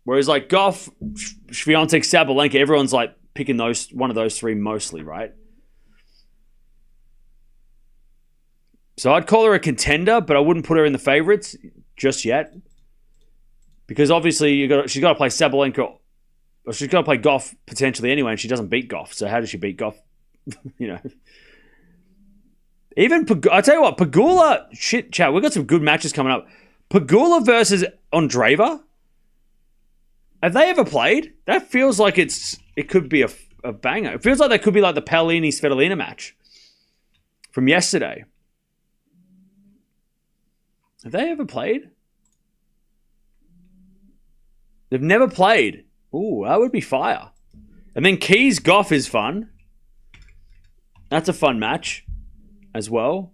Whereas like Gauff, Swiatek, Sabalenka, everyone's like picking one of those three mostly, right? So I'd call her a contender, but I wouldn't put her in the favorites just yet. Because obviously she's got to play Sabalenka, or she's got to play Gauff potentially anyway, and she doesn't beat Gauff. So how does she beat Gauff? Even I tell you what, Pegula. Shit, chat. We've got some good matches coming up. Pegula versus Andreeva. Have they ever played? That feels like it could be a banger. It feels like that could be like the Paolini-Svitolina match from yesterday. Have they ever played? They've never played. Ooh, that would be fire. And then Keys Gauff is fun. That's a fun match as well.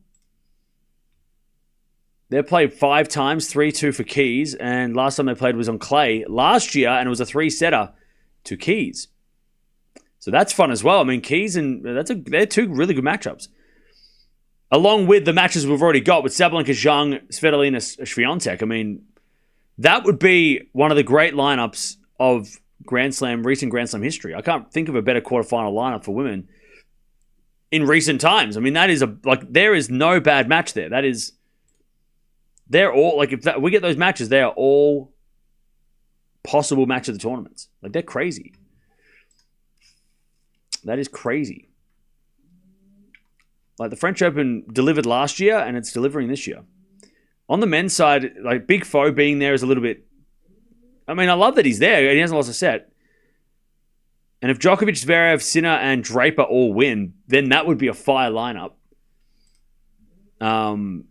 They played 5 times, 3-2 for Keys, and last time they played was on clay last year, and it was a 3-setter to Keys. So that's fun as well. I mean, Keys and they're 2 really good matchups. Along with the matches we've already got with Sabalenka, Zhang, Svitolina, Swiatek. I mean, that would be one of the great lineups of recent Grand Slam history. I can't think of a better quarterfinal lineup for women in recent times. I mean, that is there is no bad match there. They're all if we get those matches, they are all possible match of the tournaments. Like, they're crazy. That is crazy. Like, the French Open delivered last year, and it's delivering this year. On the men's side, like, Big Foe being there is a little bit... I mean, I love that he's there. He hasn't lost a set. And if Djokovic, Zverev, Sinner, and Draper all win, then that would be a fire lineup. For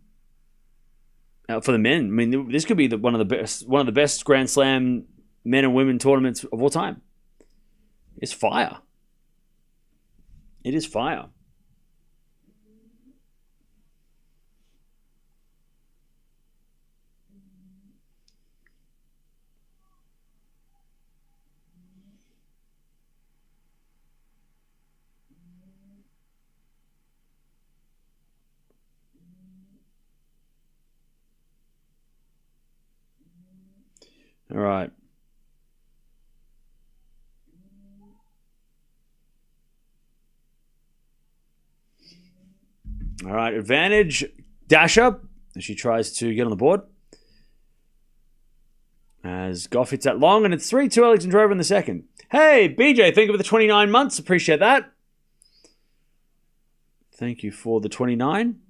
the men, I mean, this could be one of the best Grand Slam men and women tournaments of all time. It's fire. It is fire. All right. All right, advantage Dasha as she tries to get on the board. As Gauff hits that long, and it's 3-2 Alexandra Eala in the second. Hey, BJ, thank you for the 29 months. Appreciate that. Thank you for the 29.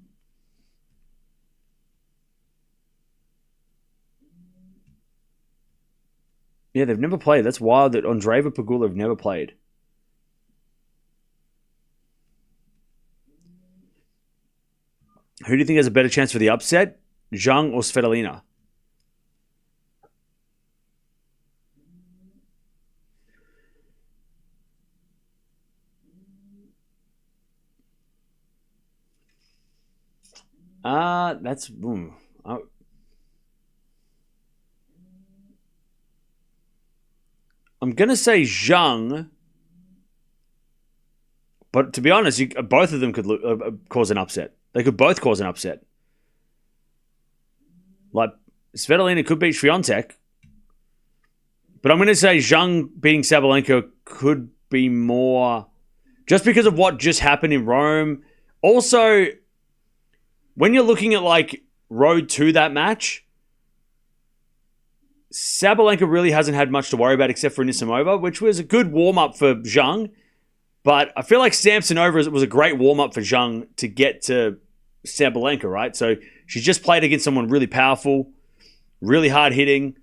Yeah, they've never played. That's wild that Andreeva Pegula have never played. Who do you think has a better chance for the upset? Zhang or Svitolina? That's... I'm going to say Zhang. But to be honest, both of them could cause an upset. They could both cause an upset. Like, Svitolina could beat Swiatek. But I'm going to say Zhang beating Sabalenka could be more... Just because of what just happened in Rome. Also, when you're looking at, like, road to that match, Sabalenka really hasn't had much to worry about except for Anisimova, which was a good warm-up for Zhang. But I feel like Samsonova was a great warm-up for Zhang to get to Sabalenka, right? So she's just played against someone really powerful, really hard-hitting.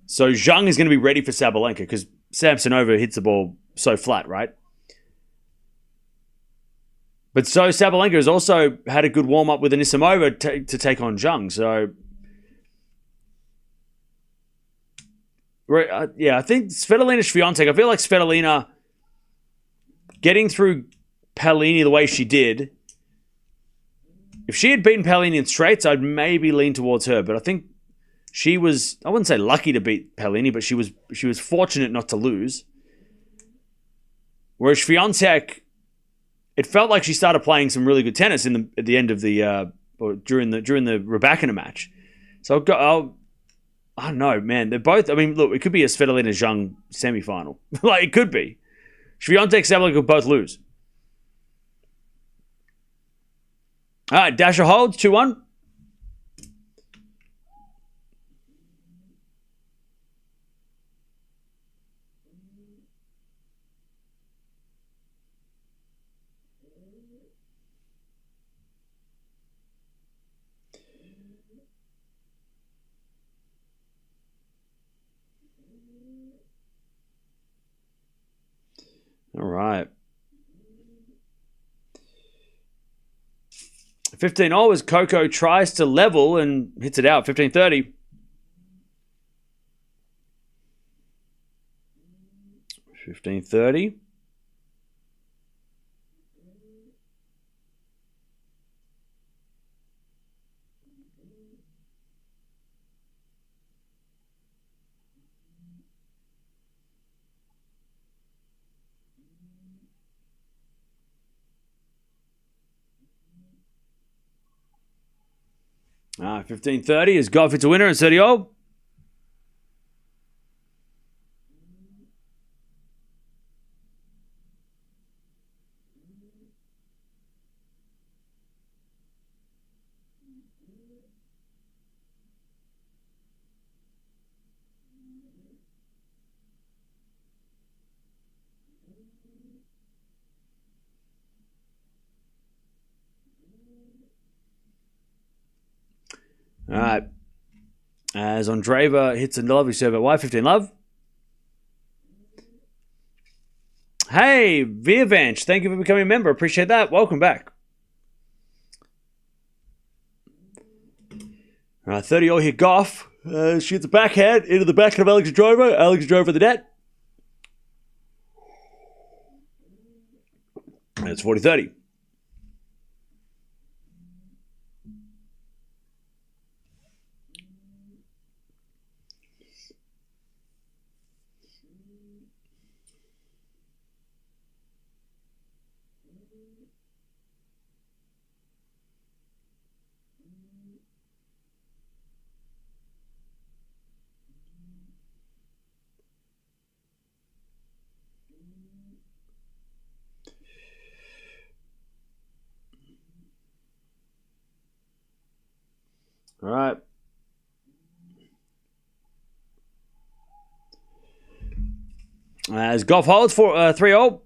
So Zhang is going to be ready for Sabalenka because Samsonova hits the ball so flat, right? But so Sabalenka has also had a good warm-up with Anisimova to take on Zhang. So, I think Svitolina-Swiatek, I feel like Svitolina getting through Paolini the way she did, if she had beaten Paolini in straights, I'd maybe lean towards her. But I think she was, I wouldn't say lucky to beat Paolini, but she was fortunate not to lose. Whereas Swiatek, it felt like she started playing some really good tennis at the end of the or during the Raducanu match. So I don't know, man. They're both. I mean, look, it could be a Svitolina Zhang semi-final. Like it could be. Swiatek, Sabalenka could both lose. All right, Dasher holds 2-1. All right. 15-all as Coco tries to level and hits it out. 15-30. 15-30. Ah, 15-30 as Gauff hits a winner and 30-all. All right. As Andreeva hits a lovely serve at wide, 15 love. Hey, Virvanch, thank you for becoming a member. Appreciate that. Welcome back. All right, 30-all here, Gauff. Shoots a backhand into the back of Alexandra. Alexandra the net. And it's 40-30. All right. As Gauff holds for 3-0.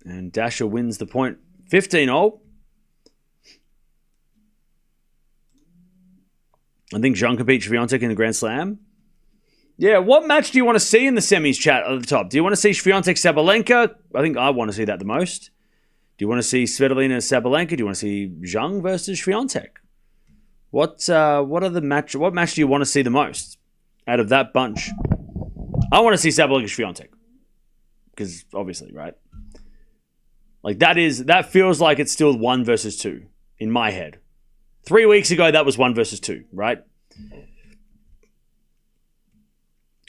And Dasha wins the point 15-0. I think Zhang can beat Swiatek in the Grand Slam. Yeah, what match do you want to see in the semis, chat, at the top? Do you want to see Swiatek Sabalenka? I think I want to see that the most. Do you want to see Svitolina Sabalenka? Do you want to see Zhang versus Swiatek? What match do you want to see the most out of that bunch? I want to see Sabalenka Swiatek. Because obviously, right? Like that feels like it's still 1 versus 2 in my head. 3 weeks ago, that was 1 versus 2, right?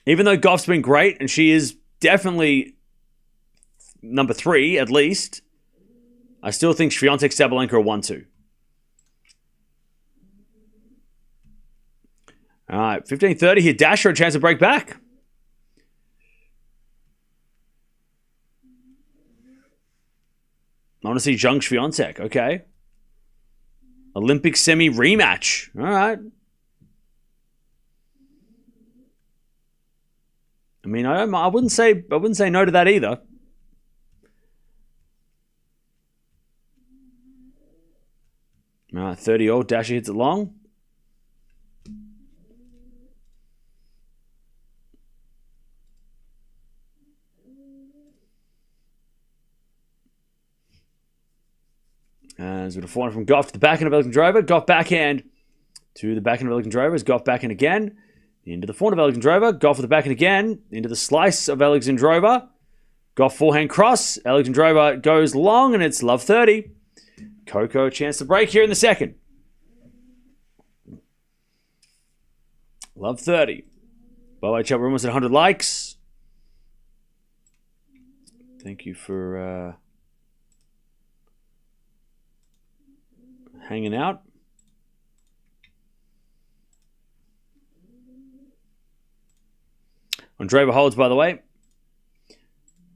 Even though Gauff's been great, and she is definitely number 3, at least, I still think Swiatek Sabalenka are 1-2. All right, 15:30 here. Dasher, a chance to break back. I want to see Zhang Swiatek. Okay. Olympic semi rematch. All right. I mean, I wouldn't say no to that either. All right, 30-0. Dasher hits it long. As with a forehand from Gauff to the backhand of Alexandrova. Gauff backhand to the backhand of Alexandrova. As Gauff backhand again. Into the forehand of Alexandrova. Gauff with the backhand again. Into the slice of Alexandrova. Gauff forehand cross. Alexandrova goes long and it's love 30. Coco, a chance to break here in the second. Love 30. By the way, chat, we're almost at 100 likes. Thank you for hanging out. Andreeva holds, by the way.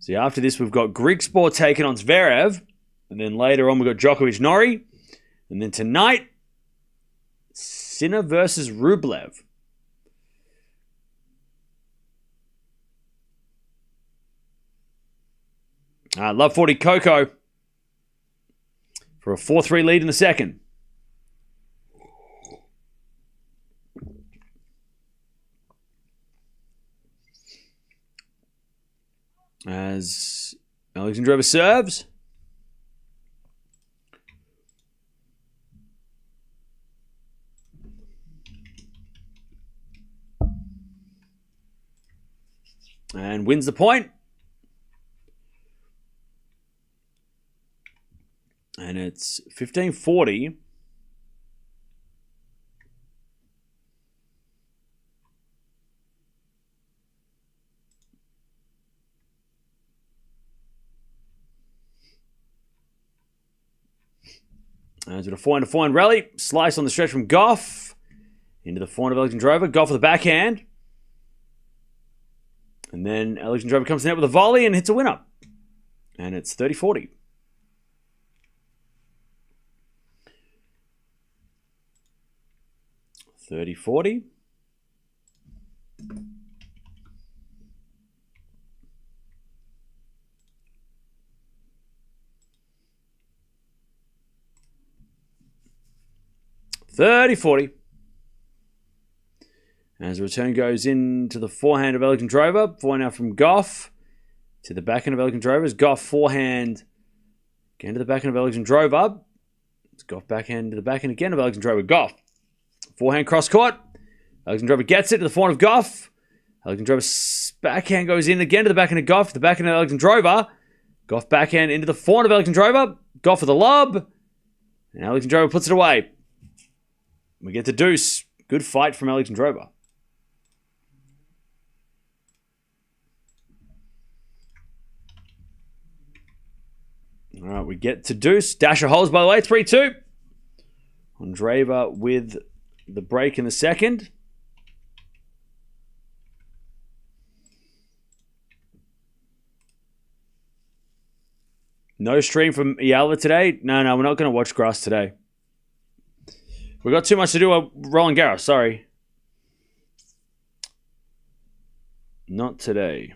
So after this, we've got Grigspor taking on Zverev. And then later on, we've got Djokovic Norrie. And then tonight, Sinner versus Rublev. Love 40 Coco for a 4-3 lead in the second. As Alexandrova serves. And wins the point. And it's 15-40. As with a forehand rally. Slice on the stretch from Gauff. Into the forehand of Alexandrova. Gauff with the backhand. And then Alexandrova comes in out with a volley and hits a winner. And it's 30-40. 30-40. As the return goes into the forehand of Alexandrova. Forehand now from Gauff to the backhand of Alexandrova. As Gauff forehand again to the backhand of Alexandrova. It's Gauff backhand to the backhand again of Alexandrova. Gauff. Forehand cross court. Alexandrova gets it to the forehand of Gauff. Alexandrova's backhand goes in again to the backhand of Gauff. The backhand of Alexandrova. Gauff backhand into the forehand of Alexandrova. Gauff with a lob. And Alexandrova puts it away. We get the deuce. Good fight from Alexandrova. All right, we get to deuce. Dasher holds, by the way, 3-2. Andreeva with the break in the second. No stream from Eala today. No, we're not going to watch grass today. We got too much to do at Roland Garros. Sorry. Not today.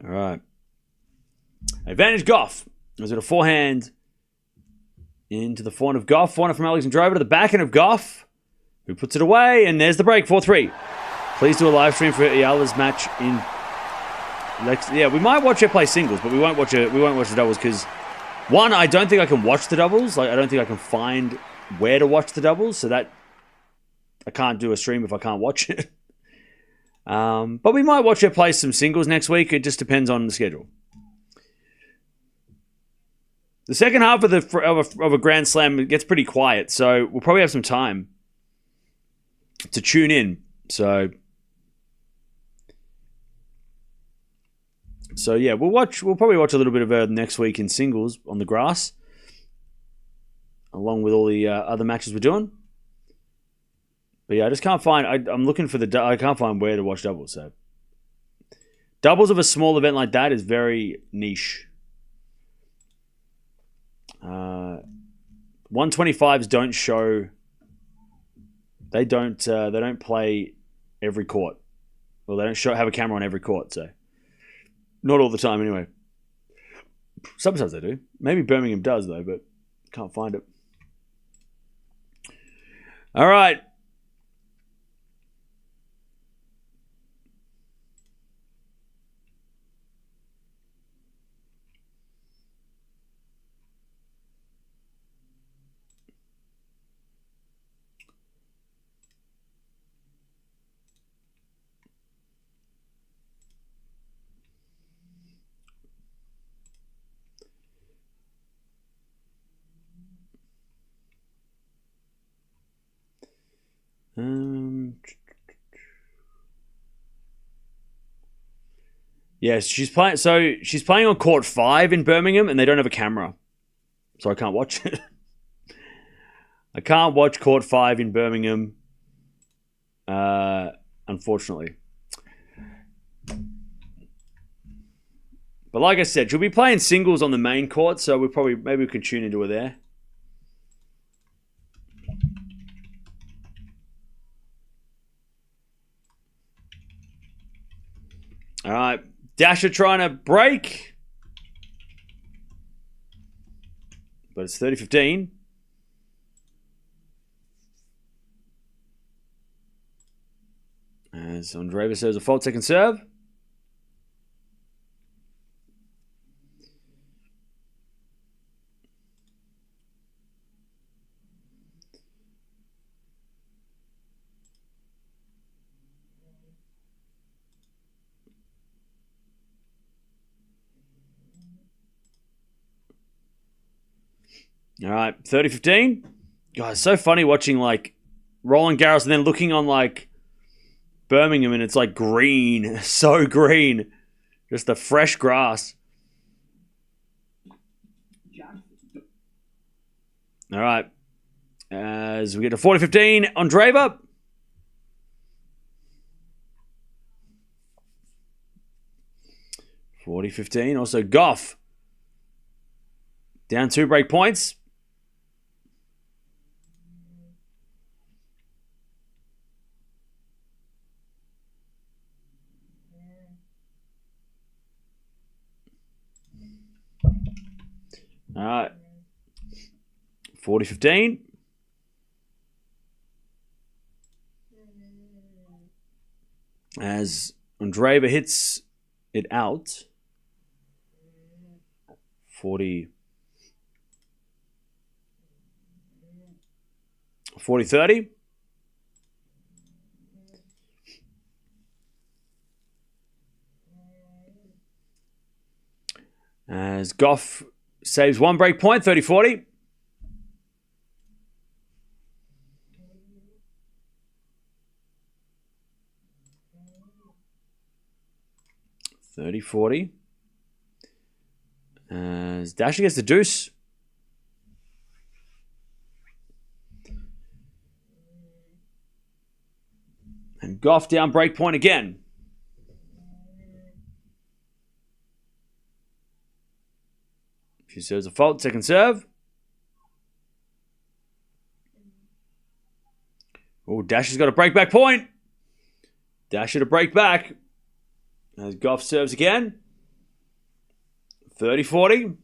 All right. Advantage Gauff. Was it a forehand into the forehand of Gauff? Forehand from Alexandra Eala to the backhand of Gauff, who puts it away, and there's the break, 4-3. Please do a live stream for Eala's match in. Yeah, we might watch her play singles, but we won't watch the doubles because one, I don't think I can watch the doubles. Like, I don't think I can find where to watch the doubles, so that I can't do a stream if I can't watch it. But we might watch her play some singles next week. It just depends on the schedule. The second half of a Grand Slam gets pretty quiet, so we'll probably have some time to tune in. So yeah, we'll probably watch a little bit of her next week in singles on the grass, along with all the other matches we're doing. But yeah, I just can't find. I'm looking for I can't find where to watch doubles. So doubles of a small event like that is very niche. 125s don't show. They don't play every court. Well, they don't have a camera on every court. So not all the time, anyway. Sometimes they do. Maybe Birmingham does though, but can't find it. All right. Yes, she's playing. So she's playing on court 5 in Birmingham, and they don't have a camera, so I can't watch it. I can't watch court 5 in Birmingham, unfortunately. But like I said, she'll be playing singles on the main court, so maybe we can tune into her there. All right. Dasher trying to break. But it's 30-15. As Andreeva serves a fault second serve. All right, 30-15. God, it's so funny watching like Roland Garros and then looking on like Birmingham and it's like green, so green. Just the fresh grass. All right. As we get to 40-15, Andreeva. (40-15). Also Gauff. Down 2 break points. All right. 40-15. As Andreeva hits it out. 40-30. As Gauff saves 1 break point, 30-40. 30-40. As Dasha gets the deuce. And Gauff down break point again. She serves a fault, second serve. Oh, Dasha's got a break back point. Dasha to break back. As Gauff serves again. 30-40.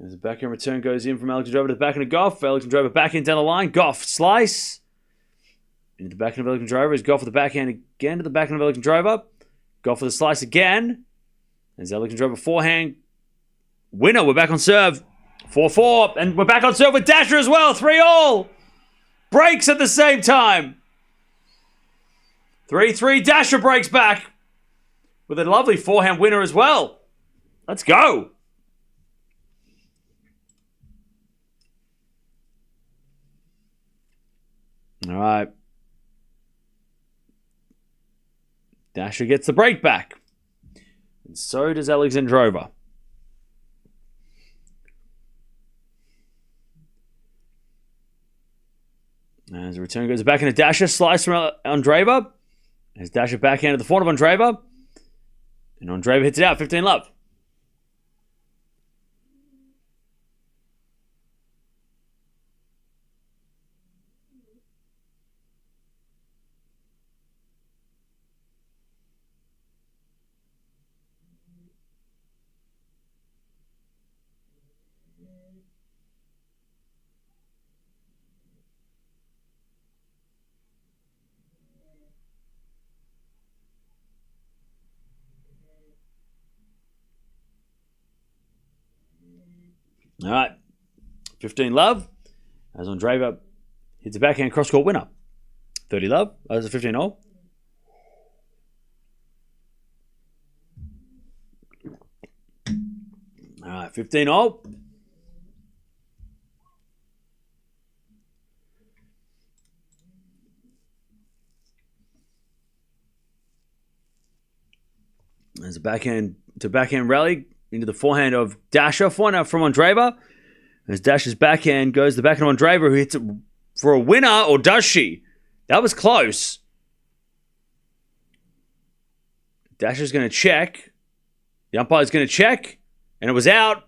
As the backhand return goes in from Alexandra to the backhand of Gauff. Alexandra backhand down the line. Gauff slice. Into the backhand of Alexandra. As Gauff with the backhand again to the backhand of Alexandra. Gauff with the slice again. As Alexandra forehand. Winner. We're back on serve. 4-4. And we're back on serve with Dasha as well. 3-all. Breaks at the same time. 3-3. Dasha breaks back. With a lovely forehand winner as well. Let's go. All right. Dasha gets the break back. And so does Alexandrova. As the return goes back into Dasha. Slice from Andreeva. As Dasha backhand at the front of Andreeva. And Andreeva hits it out. 15-love. All right. 15-love. As Andreeva hits a backhand cross-court winner. 30-love. That's a 15-all. All right. 15-all. There's a backhand to backhand rally into the forehand of Dasha. Forehand from Andreeva. As Dasha's backhand goes to the backhand of Andreeva, who hits it for a winner, or does she? That was close. Dasha's going to check. The umpire's going to check. And it was out.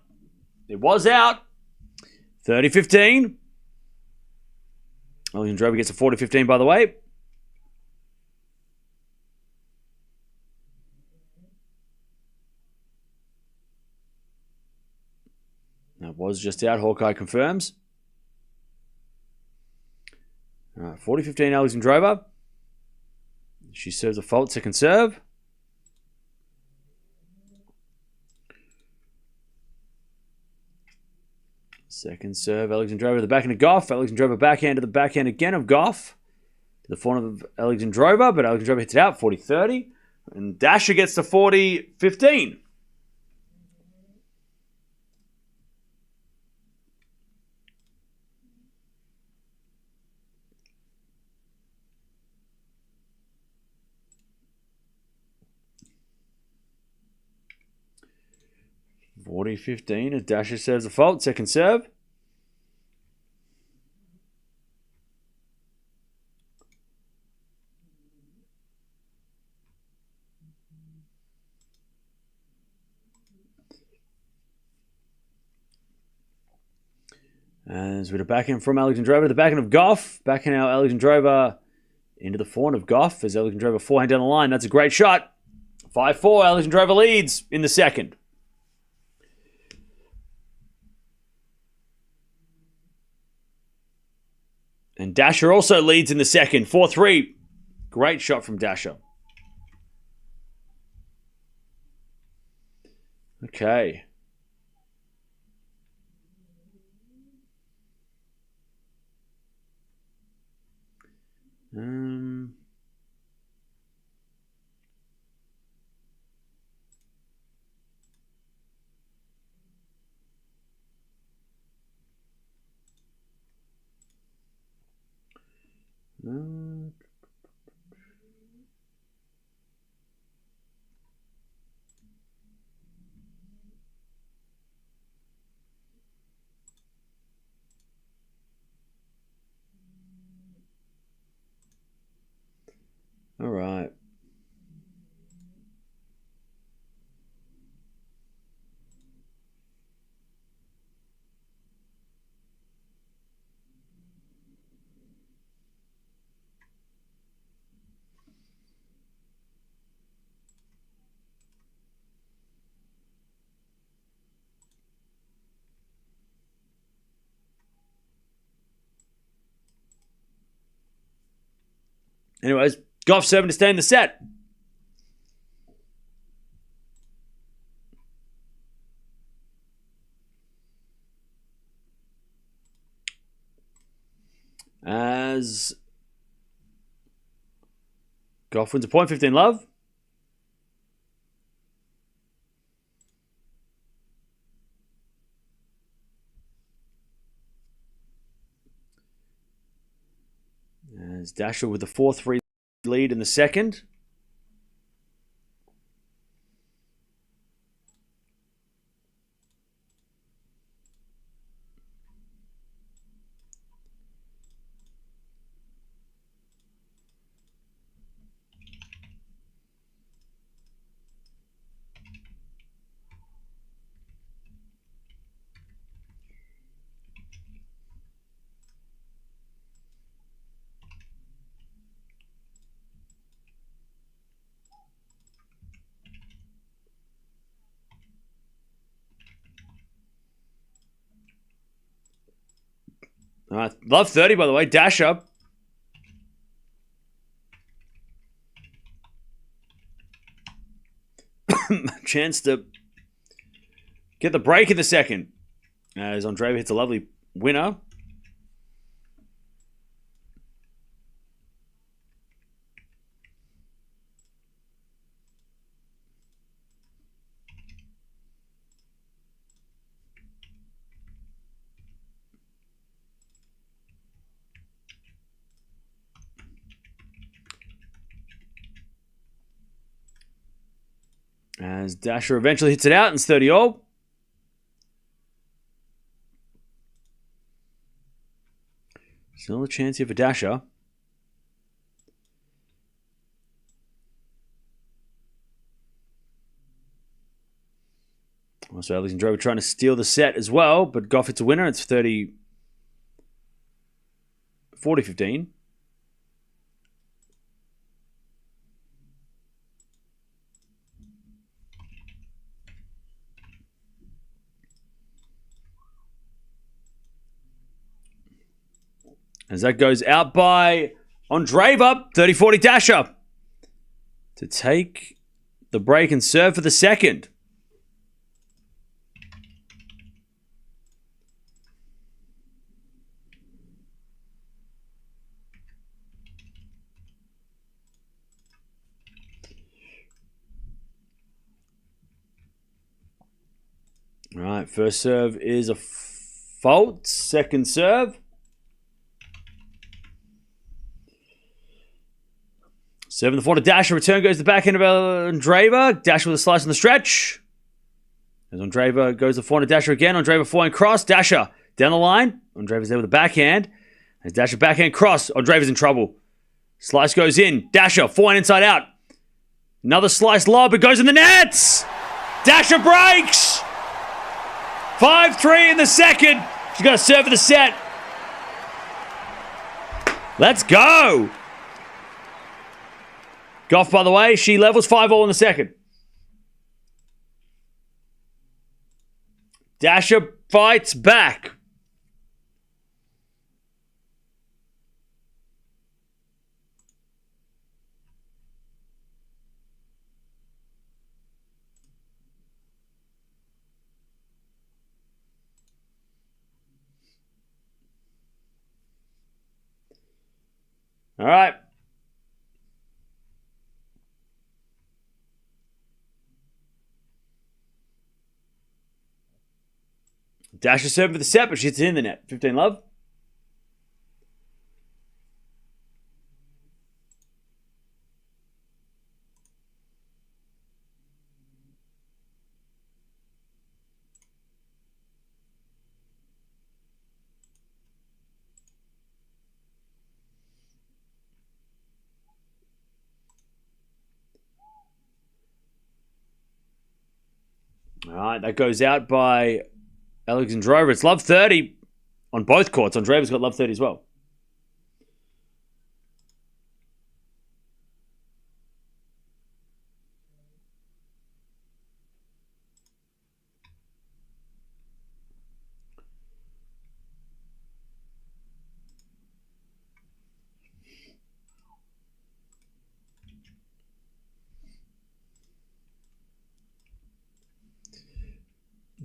It was out. 30-15. Andreeva gets a 40-15, by the way. That was just out. Hawkeye confirms. All right, 40-15 Alexandrova. She serves a fault, second serve. Second serve, Alexandrova to the backhand of Gauff. Alexandrova backhand to the backhand again of Gauff. To the forehand of Alexandrova, but Alexandrova hits it out, 40-30. And Dasha gets to 40-15. As Dasha serves a fault, second serve. As with a backhand from Alexandrova to the backhand of Gauff. Backhand now Alexandrova into the forehand of Gauff as Alexandrova forehand down the line. That's a great shot. 5-4. Alexandrova leads in the second. And Dasha also leads in the second. 4-3. Great shot from Dasha. Okay. Anyways, Gauff serving to stay in the set. As Gauff wins a point, 15 love. As Dasha with the 4-3 lead in the second. All right, love 30, by the way. Dasha. Chance to get the break in the second. As Andreeva hits a lovely winner. As Dasha eventually hits it out, and it's 30 all. Still a chance here for Dasha. Also, Alexandra Eala trying to steal the set as well, but Gauff hits a winner. It's 40-15. As that goes out by Andreeva, 30-40 Dasha to take the break and serve for the second. All right, first serve is a fault. Second serve. Serving the forehand to Dasha. Return goes to the backhand of Andreeva. Dasha with a slice on the stretch. As Andreeva goes to the forehand to Dasha again. Andreeva forehand cross. Dasha down the line. Andreeva's there with a backhand. As Dasha backhand cross. Andreeva's in trouble. Slice goes in. Dasha forehand inside out. Another slice lob. It goes in the nets. Dasha breaks. 5-3 in the second. She's got to serve for the set. Let's go. Gauff, by the way, she levels 5-all in the second. Dasha fights back. All right. Dasha serving for the set, but she hits it in the net. 15 love. All right, that goes out by Alexandra. It's love 30 on both courts. Andreeva's got love 30 as well.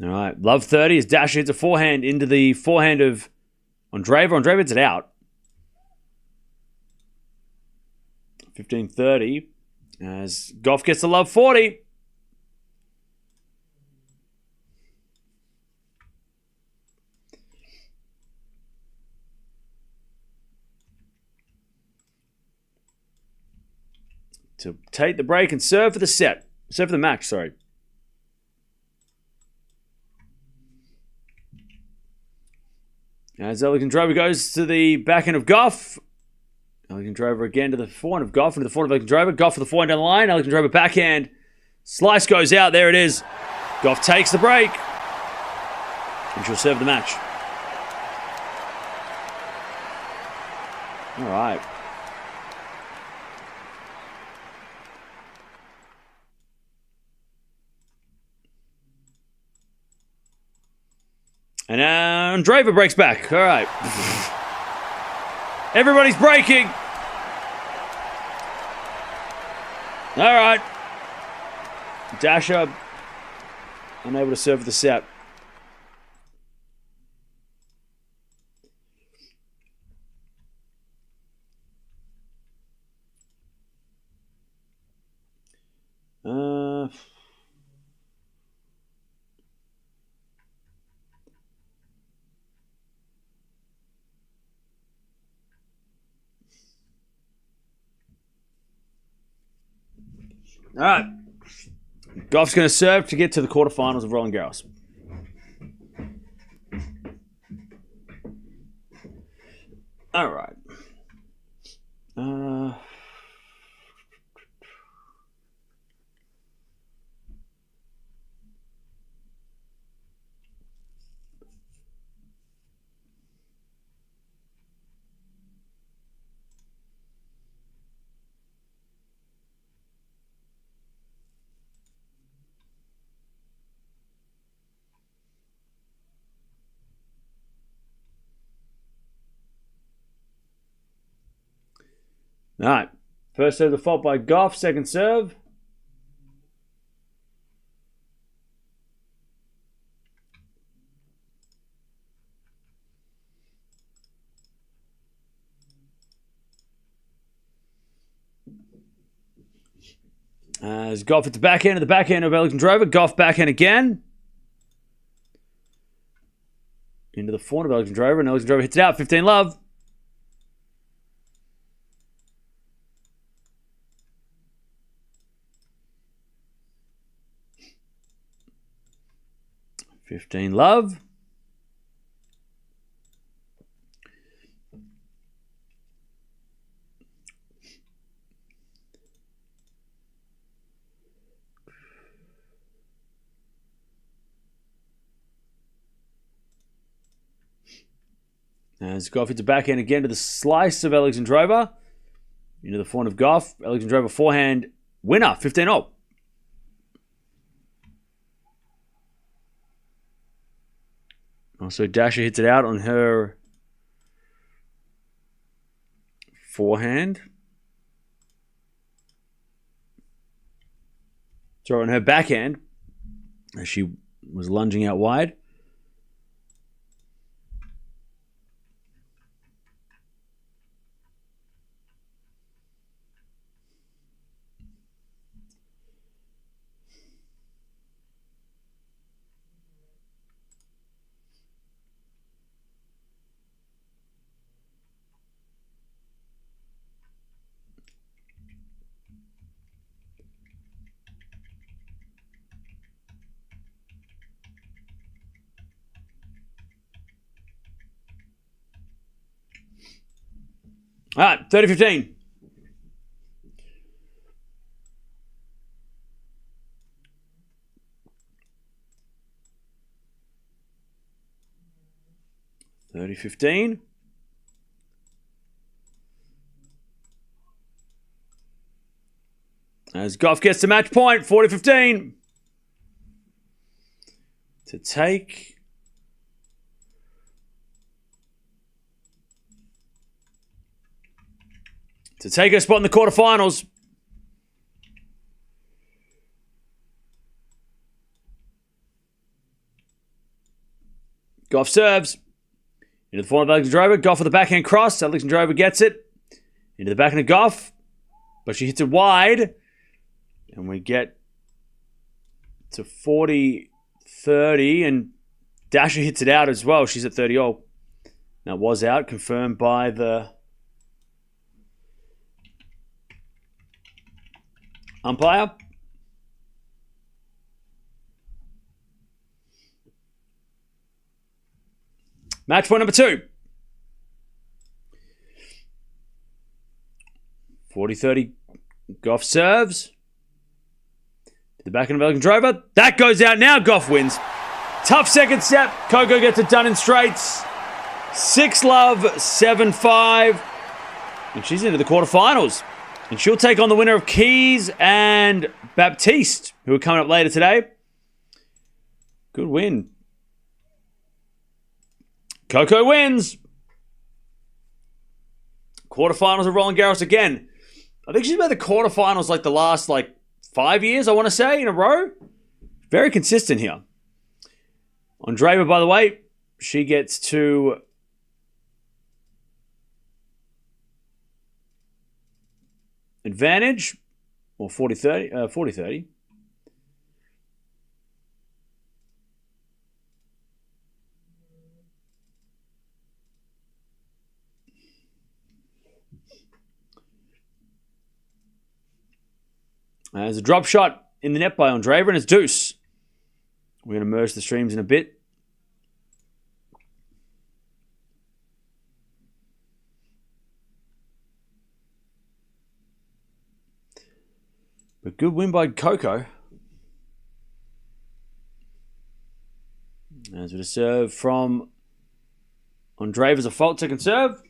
All right. Love 30 as Dasha hits a forehand into the forehand of Andreeva. Andreeva hits it out. 15-30 as Gauff gets the love 40. To take the break and serve for the set. Serve for the match, sorry. As Alexandra goes to the backhand of Gauff. Alexandra again to the forehand of Gauff, into the forehand of Alexandra. Gauff for the forehand down the line. Alexandra backhand. Slice goes out. There it is. Gauff takes the break. And she'll serve the match. All right. And Andreeva breaks back. All right. Everybody's breaking. All right. Dasha unable to serve the set. All right. Gauff's going to serve to get to the quarterfinals of Roland Garros. All right. All right. First serve the fault by Gauff. Second serve. As Gauff at the backhand of Alexandrova. Gauff backhand again. Into the forehand of Alexandrova. And Alexandrova hits it out. 15-love. Love. As Gauff hits a backhand again to the slice of Alexandrova. Into the forehand of Gauff. Alexandrova forehand winner. 15-0. Also, Dasha hits it out on her forehand. Sorry, on her backhand, as she was lunging out wide. All right, 30-15. As Gauff gets the match point, 40-15. To take her spot in the quarterfinals. Gauff serves. Into the forehand of Alexandra Eala. Gauff with the backhand cross. Alexandra Eala gets it. Into the backhand of Gauff. But she hits it wide. And we get to 40-30. And Dasha hits it out as well. She's at 30-all. That was out. Confirmed by the umpire. Match point number 2. 40-30. Gauff serves. To the backhand of Alexandra Eala. That goes out now. Gauff wins. Tough second set. Coco gets it done in straights. 6-love, 7-5. And she's into the quarterfinals. And she'll take on the winner of Keys and Baptiste, who are coming up later today. Good win. Coco wins. Quarterfinals of Roland Garros again. I think she's made the quarterfinals like the last 5 years, I want to say, in a row. Very consistent here. Andreeva, by the way, she gets to advantage, or 40-30. 40-30. There's a drop shot in the net by Andreeva, and it's deuce. We're going to merge the streams in a bit. But good win by Coco. As with a serve from Andreeva's a fault second serve.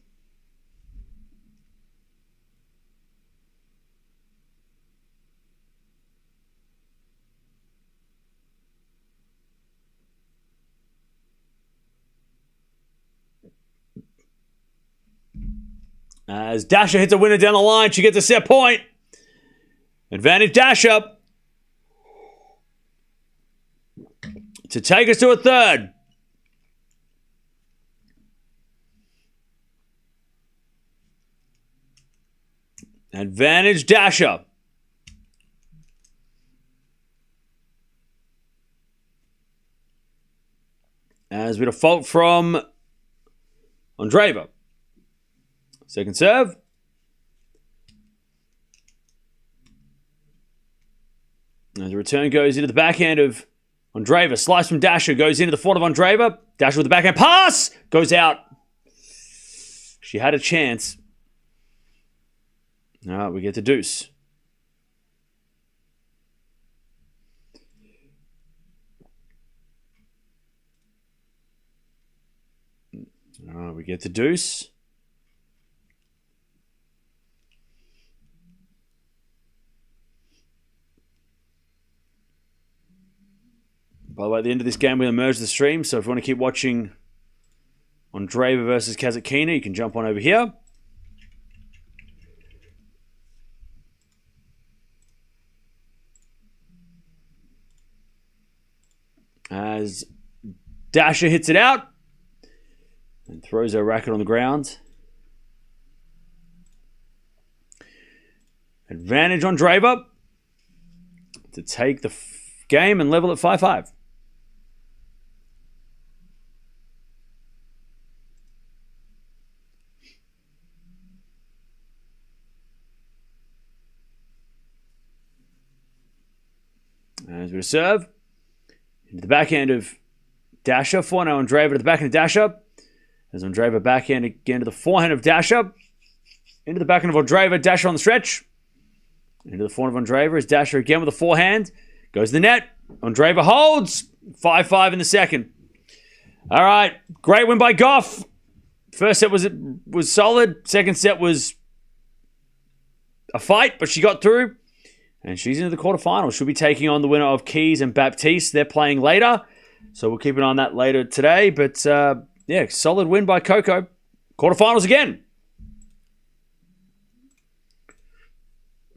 As Dasha hits a winner down the line, she gets a set point. Advantage Dasha to take us to a third. Advantage Dasha. As with a fault from Andreeva. Second serve. As the return goes into the backhand of Andreeva. Slice from Dasha goes into the forehand of Andreeva. Dasha with the backhand pass. Goes out. She had a chance. All right, we get to deuce. All right, we get to deuce. By the way, at the end of this game, we're going to merge the stream. So if you want to keep watching Andreeva versus Kasatkina, you can jump on over here. As Dasha hits it out and throws her racket on the ground. Advantage Andreeva to take the game and level at 5-5. As we serve into the backhand of Dasha. For now, Andreeva to the backhand of Dasha. As Andreeva backhand again to the forehand of Dasha. Into the backhand of Andreeva. Dasha on the stretch. Into the forehand of Andreeva. As Dasha again with the forehand. Goes to the net. Andreeva holds. 5-5 in the second. All right. Great win by Gauff. First set was solid. Second set was a fight, but she got through. And she's into the quarterfinals. She'll be taking on the winner of Keys and Baptiste. They're playing later. So we'll keep an eye on that later today. But, yeah, solid win by Coco. Quarterfinals again.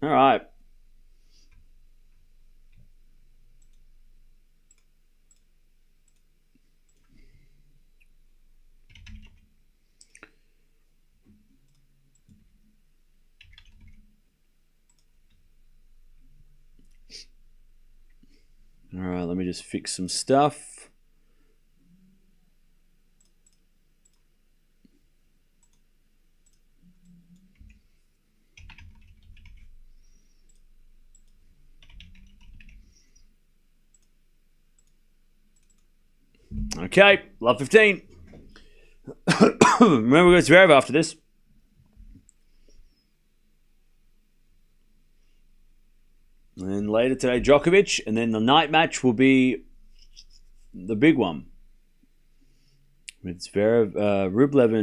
All right. let me just fix some stuff. Okay, love 15. Remember, we go to Zverev after this. And then later today, Djokovic. And then the night match will be the big one. With Zverev, Rublev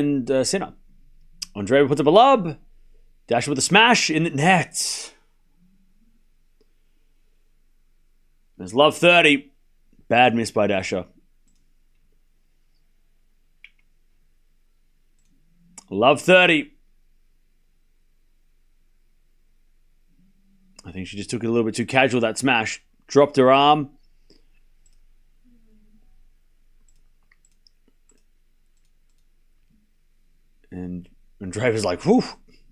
and Sinner. Andreeva puts up a lob. Dasha with a smash in the net. There's love 30. Bad miss by Dasha. Love 30. I think she just took it a little bit too casual, that smash. Dropped her arm. And Andreeva's like, whew,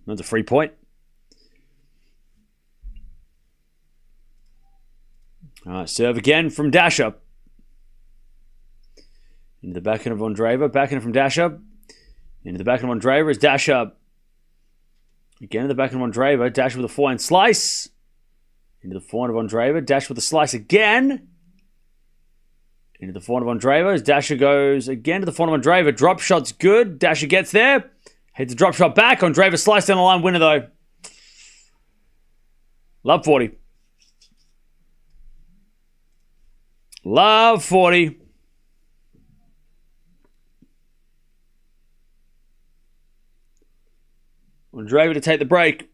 that's a free point. All right, serve again from Dasha. Into the backhand of Andreeva. Backhand from Dasha. Into the backhand of Andreeva is Dasha. Again to the backhand of Andreeva. Dasha with a forehand slice. Into the forehand of Andreeva. Dash with a slice again. Into the forehand of Andreeva. As Dasha goes again to the forehand of Andreeva. Drop shot's good. Dasha gets there. Hits a drop shot back. Andreeva slice down the line. Winner though. Love 40. Love 40. Andreeva to take the break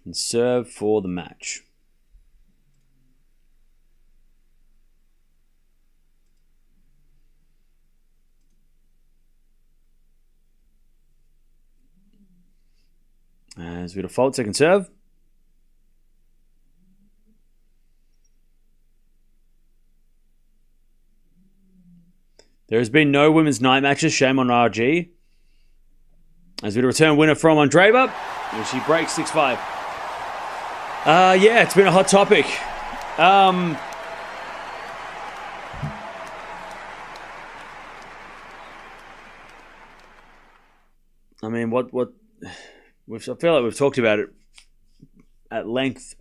and serve for the match. As we default, second serve. There has been no women's night matches. Shame on RG. As we return winner from Andreeva. And she breaks 6-5. Yeah, it's been a hot topic. I mean, what I feel like we've talked about it at length.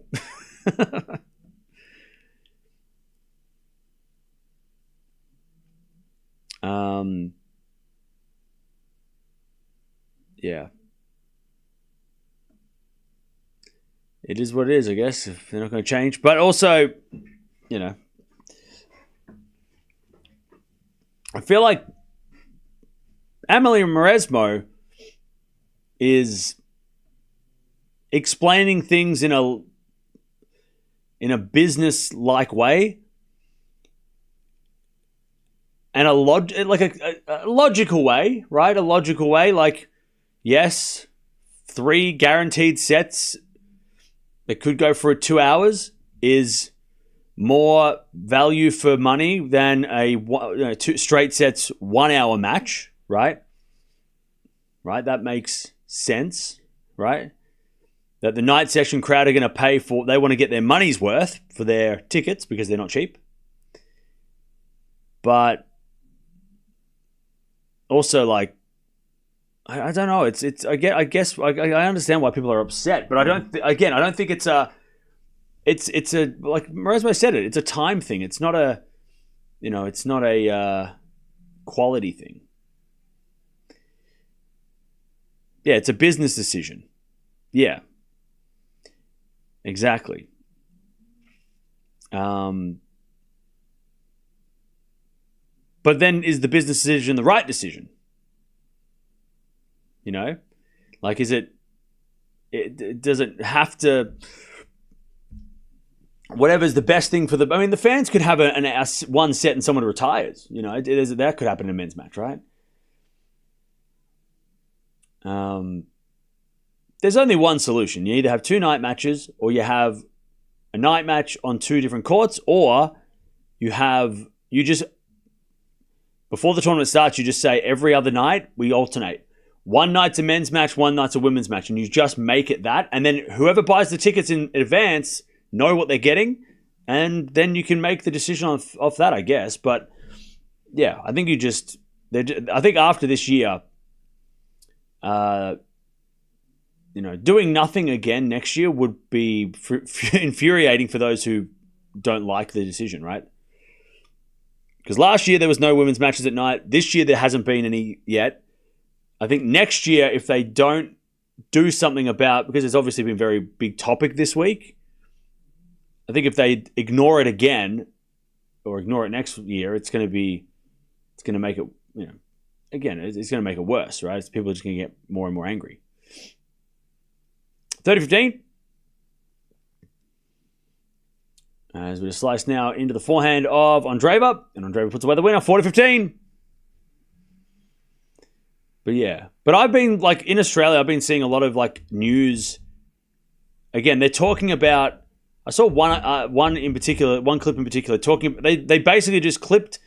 Yeah. It is what it is, I guess, if they're not going to change. But also, you know, I feel like Emily Mauresmo is explaining things in a business-like way. And a logical way, right? A logical way, like, yes, 3 guaranteed sets that could go for 2 hours is more value for money than a 2 straight sets 1 hour match, right? Right, that makes sense, right? That the night session crowd are going to pay for, they want to get their money's worth for their tickets because they're not cheap. But also, like, I don't know. I guess I understand why people are upset, but I don't think it's a like Mauresmo said it. It's a time thing. It's not a quality thing. Yeah, it's a business decision. Yeah, exactly. But then is the business decision the right decision? You know, like, does it have to, whatever's the best thing for the fans could have a one set and someone retires, you know, that could happen in a men's match, right? There's only one solution. You either have 2 night matches, or you have a night match on 2 different courts, or you just, before the tournament starts, you just say every other night we alternate. one night's a men's match, one night's a women's match, and you just make it that. And then whoever buys the tickets in advance know what they're getting, and then you can make the decision off that, I guess. But yeah, I think I think after this year, doing nothing again next year would be infuriating for those who don't like the decision, right? Because last year there was no women's matches at night. This year there hasn't been any yet. I think next year, if they don't do something because it's obviously been a very big topic this week, I think if they ignore it again or ignore it next year, it's going to make it, again, it's going to make it worse, right? People are just going to get more and more angry. 30-15. As we just slice now into the forehand of Andreeva. And Andreeva puts away the winner, 40-15. But yeah. But I've been, in Australia, I've been seeing a lot of, news. Again, they're talking about... I saw one clip in particular, talking... They basically just clipped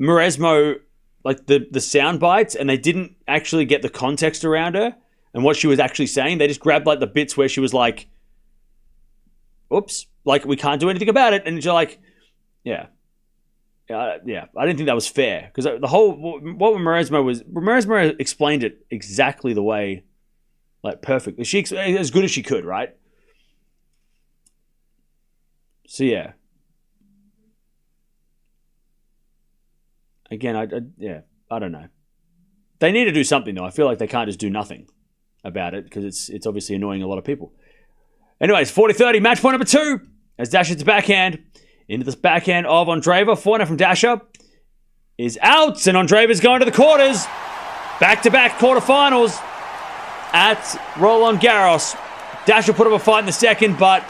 Mauresmo, the sound bites, and they didn't actually get the context around her and what she was actually saying. They just grabbed, the bits where she was like, oops, we can't do anything about it. And you're like, yeah. I didn't think that was fair. Because what Mauresmo explained it exactly the way, perfectly. As good as she could, right? So, yeah. Again, I don't know. They need to do something, though. I feel like they can't just do nothing about it because it's obviously annoying a lot of people. Anyways, 40-30, match point number 2. As Dasha hits backhand. Into this backhand of Andreeva. Forehand from Dasha is out. And Andreeva's going to the quarters. Back-to-back quarterfinals at Roland Garros. Dasha put up a fight in the second, but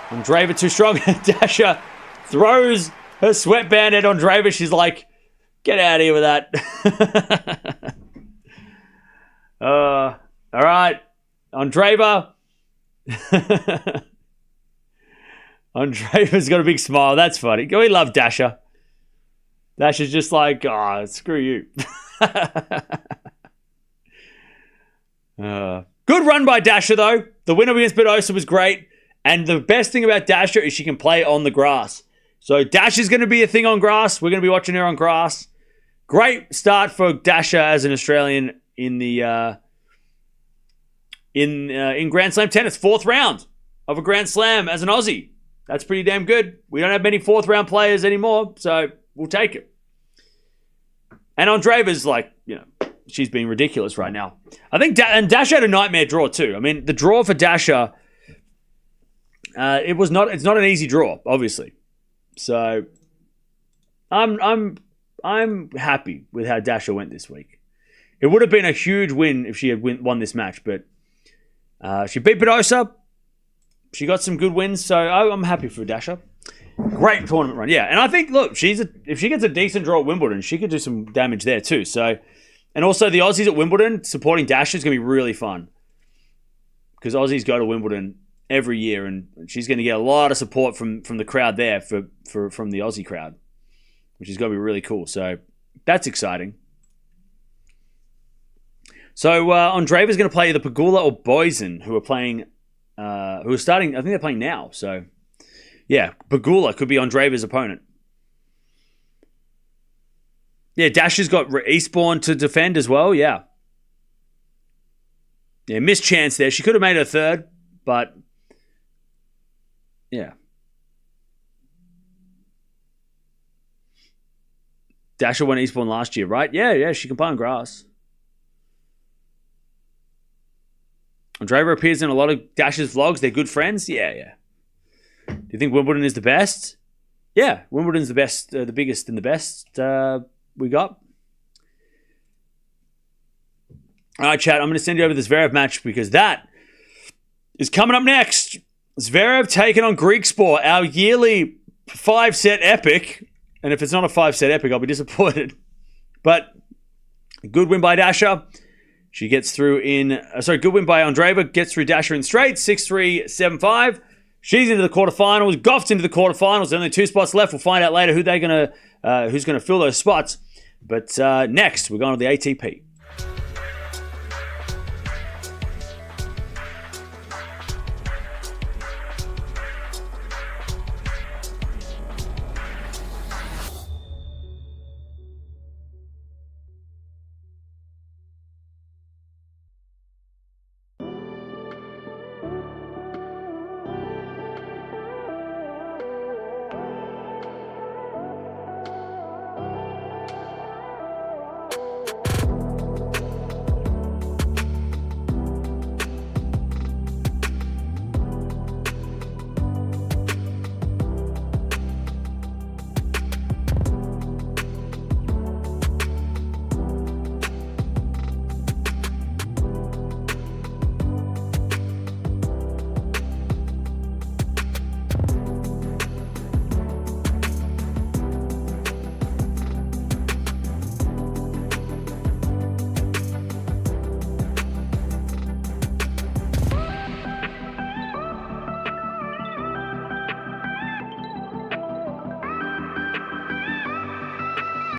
Andreeva too strong. Dasha throws her sweatband at Andreeva. She's like, get out of here with that. All right. Andreeva. Andreeva's got a big smile. That's funny. We love Dasha. Dasha's just like, screw you. Good run by Dasha, though. The win against Badosa was great. And the best thing about Dasha is she can play on the grass. So Dasha's going to be a thing on grass. We're going to be watching her on grass. Great start for Dasha as an Australian in the in Grand Slam tennis. 4th round of a Grand Slam as an Aussie. That's pretty damn good. We don't have many 4th round players anymore, so we'll take it. And Andreeva's she's being ridiculous right now. I think and Dasha had a nightmare draw too. I mean, the draw for Dasha, it's not an easy draw, obviously. So I'm happy with how Dasha went this week. It would have been a huge win if she had won this match, but she beat Badosa. She got some good wins, so I'm happy for Dasha. Great tournament run, yeah. And I think, look, if she gets a decent draw at Wimbledon, she could do some damage there too. So, and also the Aussies at Wimbledon supporting Dasha is going to be really fun because Aussies go to Wimbledon every year, and she's going to get a lot of support from the crowd there from the Aussie crowd, which is going to be really cool. So that's exciting. So Andreeva's going to play either Pegula or Boysen, who are playing. Who are starting, I think they're playing now. So, yeah, Pegula could be Andreeva's opponent. Yeah, Dasha's got Eastbourne to defend as well, yeah. Yeah, missed chance there. She could have made her third, but, yeah. Dasha won Eastbourne last year, right? Yeah, she can play on grass. Andreeva appears in a lot of Dasha's vlogs. They're good friends. Yeah. Do you think Wimbledon is the best? Yeah, Wimbledon's the best, the biggest and the best we got. All right, chat. I'm going to send you over this Zverev match because that is coming up next. Zverev taking on Greek Sport, our yearly 5-set epic. And if it's not a 5-set epic, I'll be disappointed. But good win by Dasha. She gets through good win by Andreeva. Gets through Dasha in straight. 6-3, 7-5. She's into the quarterfinals. Gauff's into the quarterfinals. There's only 2 spots left. We'll find out later who's going to fill those spots. But next, we're going to the ATP.